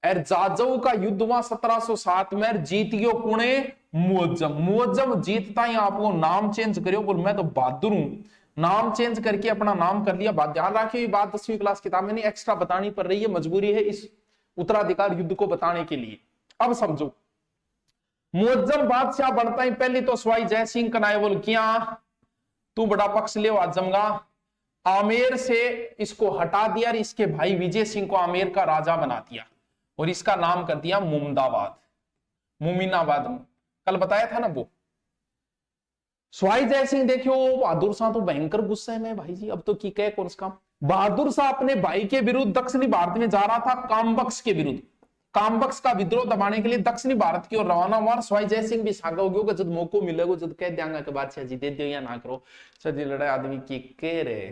और जाजऊ का युद्ध हुआ 1707 में, जीत गयो कुणे मुअज्जम। मुअज्जम जीतता ही आपको नाम चेंज करियो, बोल मैं तो बहादुर हूं, नाम चेंज करके अपना नाम कर लिया। बात ध्यान रखियो, ये बात 10वीं क्लास किताब में नहीं, एक्स्ट्रा बतानी पड़ रही है, मजबूरी है इस उत्तराधिकार युद्ध को बताने के लिए। अब समझो, मुअज्जम बादशाह बनता ही पहले तो सवाई जयसिंह कनाए बोल किया तू बड़ा पक्ष ले आजम का, आमेर से इसको हटा दिया, इसके भाई विजय सिंह को आमेर का राजा बना दिया और इसका नाम कर दिया मुमदाबाद, मुमीनाबाद। कल बताया था ना वो। सवाई जयसिंह देखियो बहादुर शाह तो भयंकर गुस्से में भाई जी, अब तो की कहे कौन सा काम। बहादुर शाह अपने भाई के विरुद्ध दक्षिणी भारत में जा रहा था, कामबख्श के विरुद्ध, कामबख्श का विद्रोह दबाने के लिए दक्षिणी भारत की ओर रवाना हुआ। सवाई जयसिंह भी सागा हो गया, जब मौको मिलेगा जब कह देंगे कि बादशाह जी दे दो या ना करो, सर जी लड़ाई आदमी की कह रहे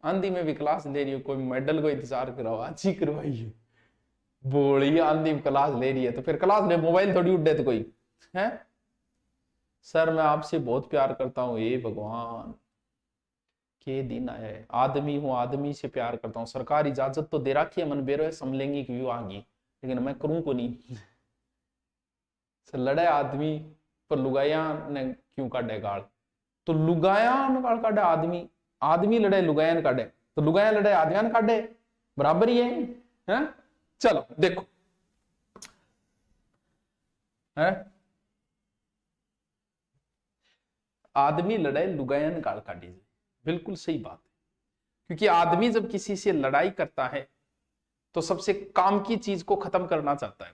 आंधी में भी क्लास ले रही हो, कोई मेडल को इंतजार कराओ, अच्छी करवाइए। बोली आंधी में क्लास ले रही है तो फिर क्लास ले, मोबाइल थोड़ी उड़े तो कोई है। सर मैं आपसे बहुत प्यार करता हूं, ये भगवान के दिन आया है। आदमी हूं, आदमी से प्यार करता हूं, सरकार इजाजत तो दे रखी है मन बेरो है समलैंगिक विवाह की, लेकिन मैं करूं को नहीं। सर लड़े आदमी पर लुगाया ने क्यों काटे गाल, तो लुगाया ने गाल काटे आदमी, आदमी लड़े लुगाया ने काटे, तो लुगाया लड़े आदमी ने काटे, बराबर ही है? चलो देखो है, आदमी लड़ाई लुगायन गाल काटी, बिल्कुल सही बात है। क्योंकि आदमी जब किसी से लड़ाई करता है तो सबसे काम की चीज को खत्म करना चाहता है।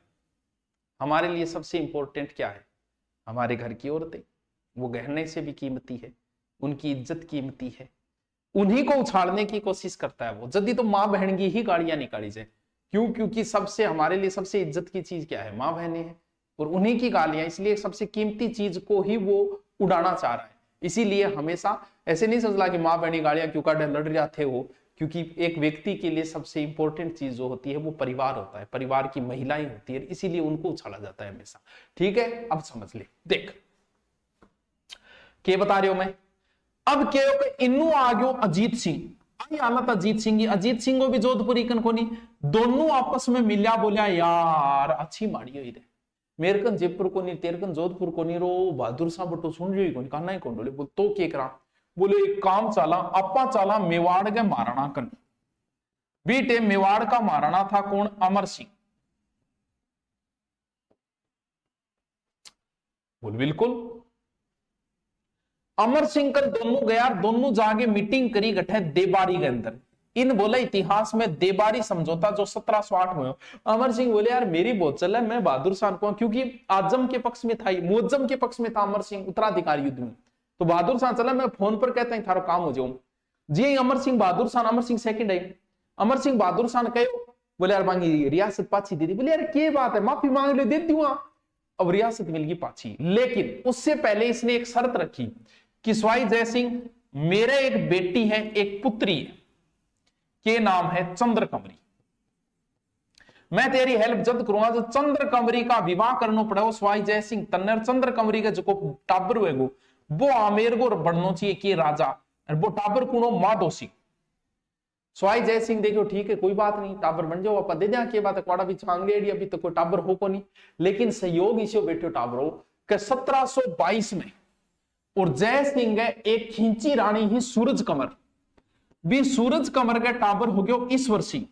हमारे लिए सबसे इंपॉर्टेंट क्या है? हमारे घर की औरतें, वो गहने से भी कीमती है, उनकी इज्जत कीमती है, उन्हीं को उछाड़ने की कोशिश करता है वो। जल्दी तो माँ बहन की ही गाड़ियां निकाली जाए, क्यों? क्योंकि सबसे हमारे लिए सबसे इज्जत की चीज क्या है? माँ बहनें हैं, और उन्हीं की गालियां, इसलिए सबसे कीमती चीज को ही वो उड़ाना चाह रहा है। इसीलिए हमेशा ऐसे नहीं समझला कि माँ बहनी गालियां क्यों काटे, लड़ जाते हो, क्योंकि एक व्यक्ति के लिए सबसे इंपॉर्टेंट चीज जो होती है वो परिवार होता है, परिवार की महिलाएं होती है, इसीलिए उनको उछाला जाता है हमेशा। ठीक है, अब समझ ले। देख के बता रहे हो मैं, अब के इन्नू आ गयो अजीत सिंह, आई हालत अजीत सिंह की, अजीत सिंह को भी जोधपुरी कन को नहीं, दोनों आपस में मिल्या, बोलिया यार अच्छी माड़ी हुई रे, मेरे कन जयपुर को नहीं, तेरे कन जोधपुर को नहीं, रो बहादुर साहब बटो सुन रही को कहना ही कौन बोले, बोल तो के करा, बोले एक काम चला, अपा चला मेवाड़ के महाराणा कन, बीटे मेवाड़ का महाराणा था कौन? अमर सिंह। बोल बिल्कुल, अमर सिंह कर दोनों गया, दोनों जाके मीटिंग करी गठे देबारी के अंदर। इन बोला इतिहास में देबारी समझौता जो 1708 में हो। अमर सिंह बोले यार मेरी बहुत चल है, मैं बहादुर शाह को, क्योंकि आजम के पक्ष में था, मुअज्जम के पक्ष में था अमर सिंह उत्तराधिकारी युद्ध में, तो बहादुर शाह चला, मैं फोन पर कहता हूं थारो काम हो जाऊं जी। अमर सिंह बहादुर शाह, अमर सिंह सेकंड है, अमर सिंह बहादुर शाह ने कहो, बोले यार मांगी रियासत पाछी दे दी। बोले यार क्या बात है, माफी मांग लो, दे दूंगा। अब रियासत मिल गई पाछी, लेकिन उससे पहले इसने एक शर्त रखी कि स्वाई जय सिंह, मेरे एक बेटी है, एक पुत्री है, के नाम है चंद्र कंवरी, मैं तेरी हेल्प जब करूंगा, जो चंद्र कंवरी का विवाह करना पड़े वो स्वाई जय सिंह तन्नर चंद्र कंवरी का जो टाबर हुएगो वो आमेर को बढ़ना चाहिए कि राजा, वो टाबर कुणो माधो सिंह। स्वाई जय सिंह देखो ठीक है कोई बात नहीं, टाबर बन जाओ, आप दे दिया, क्या बात है, क्वाड़ा भी चांगेड़ी, अभी तो कोई टाबर हो को नहीं, लेकिन सहयोग इसे बैठो टाबर हो कि 1722 में, और जय सिंह है एक खींची रानी ही सूरज कंवर, भी सूरज कंवर का टाबर हो गया ईश्वर सिंह।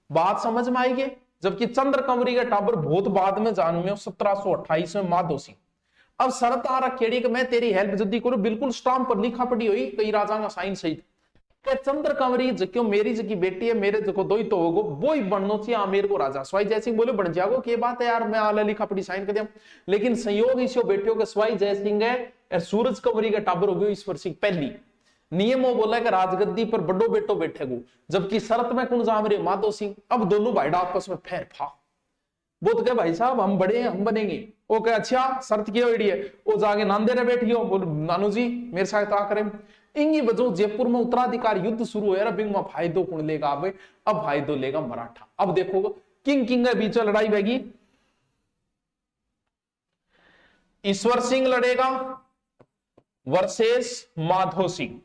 बात समझ में आएगी? जबकि चंद्र कंवरी का टाबर बहुत बाद में जान में 1728 में माधो सिंह। अब शरत आ रखेड़ी कि मैं तेरी हेल्प जल्दी करूं, बिल्कुल स्टाम्प पर लिखा पड़ी हुई कई राजा का साइन सहित, चंद्र कंवरी जो मेरी जकी बेटी है, मेरे जो दो ही तो होगो, वो ही बनना चाहिए आमेर को राजा। स्वाई जय सिंह बोले बन जाओ, क्या बात है यार, मैं आला लिखा पड़ी साइन कर दिया, लेकिन संयोग इसे बैठे कि स्वाई जय सिंह है सूरज कंवरी का टाबर हो गया ईश्वर सिंह। पहली नियम वो बोला कि राजगद्दी पर बड़ो बेटो बैठेगो, जबकि शरत में कौन जाम रे माधो सिंह। अब दोनों भाईडा आपस में फेर फा, वो तो क्या भाई साहब हम बड़े हैं, हम बनेंगे। वो क्या अच्छा शर्त क्या हुई है, वो जाके नांदे रे बैठियो, बोल नानू जी मेरे साथ आ करें। इंगी वजह जयपुर में उत्तराधिकार युद्ध शुरू हो रहा, बिंग में फायदो कौन लेगा? अब फायदो लेगा मराठा। अब देखो किंग किंग के बीच लड़ाई बहेगी, ईश्वर सिंह लड़ेगा वर्सेस माधो सिंह।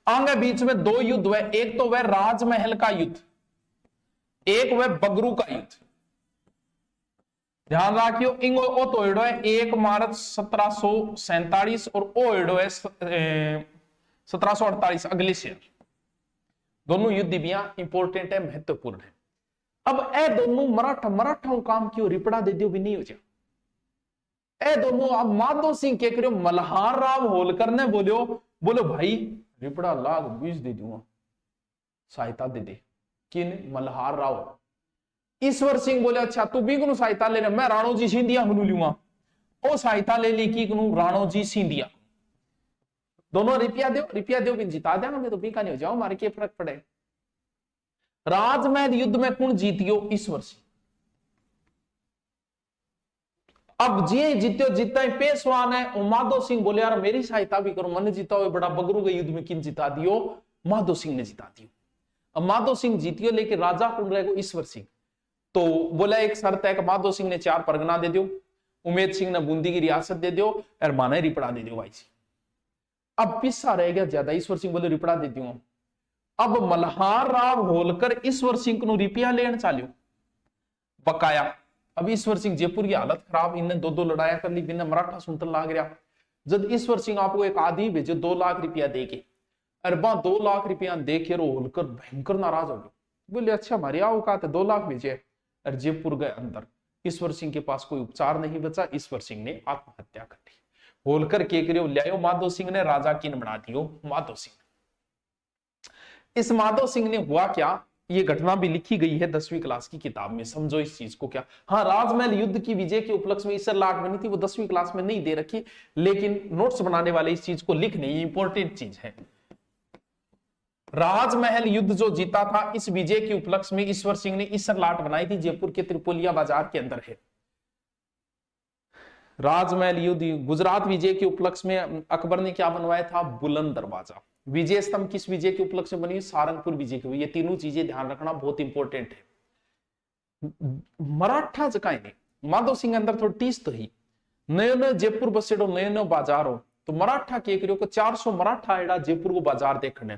आगे बीच में दो युद्ध हुए, एक तो वह राजमहल का युद्ध, एक वह बगरू का युद्ध। ध्यान रखियो, इंगो ओ तो एडो है 1 मार्च 1747 और ओ एडो है 1748 अगले से। दोनों युद्ध भी इंपॉर्टेंट है, महत्वपूर्ण है। अब ए दोनों मराठा काम क्यों रिपड़ा दे दियो भी नहीं हो जाए। ए दोनों अब माधो सिंह के करो, मल्हार राव होलकर ने बोलो भाई रिपड़ा लाख 20 दे दूंगा, सहायता दे दे। किन? मल्हार राव। ईश्वर सिंह बोले अच्छा तू भी कनु सहायता ले रहा, मैं राणो जी सिंधिया कनु लूंगा। ओ सहायता ले ली की कनु राणो जी सिंधिया, दोनों रुपया दो भी जिता देगा, मैं तो बीका नहीं हो जाऊं, मारे क्या फर्क पड़े। राजमहल युद्ध में कौन जीतियो? ईश्वर सिंह। अब जी जीत्यो जीता ही पेशवा ने माधो सिंह बोले यार मेरी सहायता भी करो, मन जीता हुआ बड़ा बगरू के युद्ध में किन जिता दियो, माधो सिंह ने जिता दियो। अब माधो सिंह जीतियो लेकिन राजा कौन रहेगा, ईश्वर सिंह। तो बोला एक शर्त है कि माधो सिंह ने 4 परगना दे दियो, उमेद सिंह ने बूंदी की रियासत दे दियो और माने रिपड़ा दे दियो भाई जी। अब पिस्सा रह गया ज्यादा, ईश्वर सिंह बोले रिपड़ा दे दियो। अब मल्हार राव होलकर ईश्वर सिंह को रुपया लेन चालियो बकाया। अब ईश्वर सिंह जयपुर की हालत खराब, इन्हें 2-2 लड़ाया कर ली, बिना मराठा सुनतन लाग रहा। जब ईश्वर सिंह आपको एक आदमी भेजो 2 लाख रुपया देके, अरबा 2 लाख रुपया देके होलकर भयंकर नाराज हो गए। बोले अच्छा हमारी औकात है 2 लाख भेजे, और जयपुर गए अंदर। ईश्वर सिंह के पास कोई उपचार नहीं बचा, ईश्वर सिंह ने आत्महत्या कर ली। होलकर के करियो लियायो माधो सिंह ने, राजा किन बना दियो माधो सिंह। इस माधो सिंह ने हुआ क्या, ये घटना भी लिखी गई है 10वीं क्लास की किताब में, समझो इस चीज को क्या। हाँ, राजमहल युद्ध की विजय के उपलक्ष्य में ईसर लाट बनी थी, वो 10वीं क्लास में नहीं दे रखी, लेकिन नोट्स बनाने वाले इस चीज को लिख नहीं, इंपॉर्टेंट चीज है। राजमहल युद्ध जो जीता था, इस विजय के उपलक्ष्य में ईश्वर सिंह ने ईसर लाट बनाई थी, जयपुर के त्रिपोलिया बाजार के अंदर है। राजमहल युद्ध गुजरात विजय के उपलक्ष्य में अकबर ने क्या बनवाया था, बुलंद दरवाजा। विजय स्तंभ किस विजय के उपलक्ष्य में बनी, सारंगपुर विजय की। ये तीनों चीजें ध्यान रखना बहुत इंपॉर्टेंट है। मराठा जकाए ने माधो सिंह अंदर थोड़ी टीस तो ही नयो नयो जयपुर बसेड़ो, नयो नयो बाजार हो, तो मराठा केकरियो को 400 मराठा एड़ा जयपुर को बाजार देखने,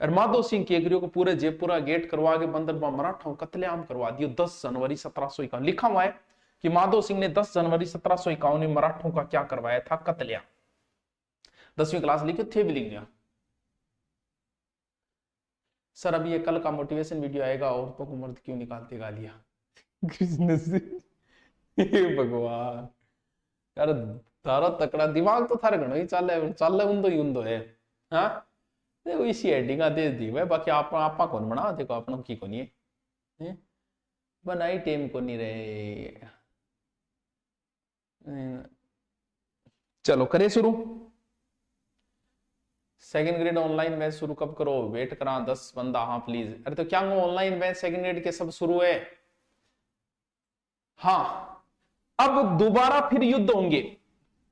और माधो सिंह केकरियो को पूरे जयपुर गेट करवा के बंदर मराठा कत्लेआम करवा दियो 10 जनवरी 1751। लिखा हुआ है कि माधो सिंह ने 10 जनवरी 1751 में मराठों का क्या करवाया था, कत्लेआम। 10वीं क्लास लिखे थे भी लिख दिया सर। अभी ये कल का मोटिवेशन वीडियो आएगा, औरतों को मर्द क्यों निकालते गालियां, कृष्ण से। भगवान यार, तारा तकड़ा दिमाग तो थारे घणो ही चाले उंदो ही उंदो है। हाँ देखो इसी हेडिंग दे दी भाई, बाकी आपा कौन बना, देखो अपनों की कौन है बनाई टेम को नहीं रहे। चलो करे शुरू। सेकंड ग्रेड ऑनलाइन बैच शुरू कब करो, वेट करा 10 बंदा, हाँ प्लीज। अरे तो क्या ऑनलाइन बैच सेकंड ग्रेड के सब शुरू है। हाँ अब दोबारा फिर युद्ध होंगे।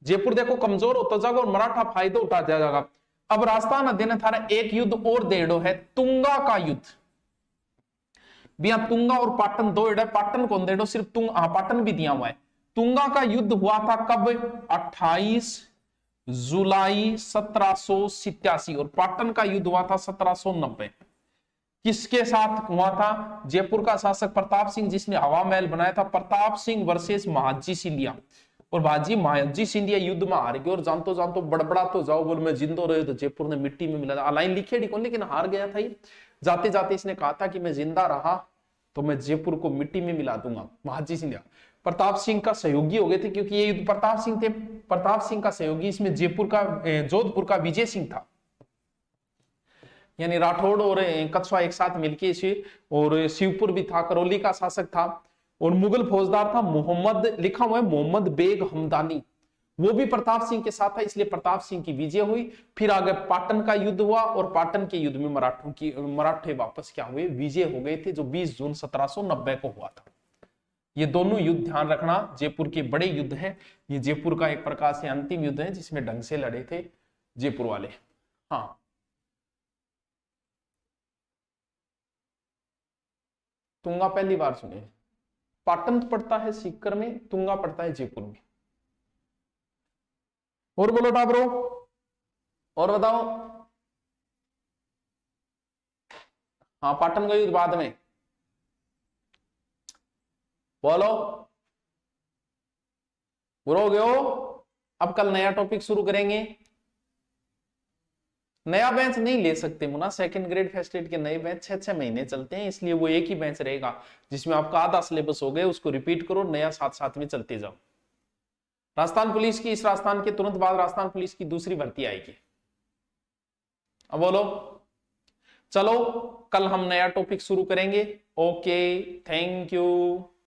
जयपुर देखो कमजोर होता जाएगा और मराठा फायदा उठा जाएगा। अब राजस्थान अध्ययन थारा एक युद्ध और देड़ो है, तुंगा का युद्ध। बिया तुंगा और पाटन 2 एड़ा, पाटन कौन देड़ो, सिर्फ पाटन भी दिया हुआ है। तुंगा का युद्ध हुआ था कब, 28 जुलाई 1787, और पाटन का युद्ध हुआ था 1790। किसके साथ हुआ था, जयपुर का शासक प्रताप सिंह जिसने हवा महल बनाया था, प्रताप सिंह वर्सेस महाजी सिंधिया। और भाजी महाजी सिंधिया युद्ध में हार गए, और जानतो जानतो बड़बड़ा तो जाओ, बोल मैं जिंदो रहे तो जयपुर ने मिट्टी में मिला। लाइन लिखेड़ी कौन, लेकिन हार गया था ये। जाते जाते इसने कहा था कि मैं जिंदा रहा तो मैं जयपुर को मिट्टी में मिला दूंगा। महाजी सिंधिया प्रताप सिंह का सहयोगी हो गए थे, क्योंकि ये युद्ध प्रताप सिंह थे। प्रताप सिंह का सहयोगी इसमें जोधपुर का विजय सिंह था, यानी राठौड़ और कछवा एक साथ मिलके इसे, और शिवपुर भी था, करौली का शासक था, और मुगल फौजदार था मोहम्मद, लिखा हुआ है मोहम्मद बेग हमदानी, वो भी प्रताप सिंह के साथ था, इसलिए प्रताप सिंह की विजय हुई। फिर आगे पाटन का युद्ध हुआ, और पाटन के युद्ध में मराठे वापस क्या हुए, विजय हो गए थे, जो 20 जून 1790 को हुआ था। ये दोनों युद्ध ध्यान रखना जयपुर के बड़े युद्ध हैं। ये जयपुर का एक प्रकार से अंतिम युद्ध है जिसमें ढंग से लड़े थे जयपुर वाले। हाँ तुंगा पहली बार सुने, पाटन पड़ता है सीकर में, तुंगा पड़ता है जयपुर में। और बोलो टाबरो, और बताओ। हाँ पाटन का युद्ध बाद में, बोलो बुरो गए हो। अब कल नया टॉपिक शुरू करेंगे। नया बेंच नहीं ले सकते मुना, सेकंड ग्रेड फर्स्ट ग्रेड के नए बेंच 6-6 महीने चलते हैं, इसलिए वो एक ही बेंच रहेगा जिसमें आपका आधा सिलेबस हो गया, उसको रिपीट करो, नया साथ साथ में चलते जाओ। राजस्थान पुलिस की, इस राजस्थान के तुरंत बाद राजस्थान पुलिस की दूसरी भर्ती आएगी। अब बोलो चलो कल हम नया टॉपिक शुरू करेंगे। Okay thank you.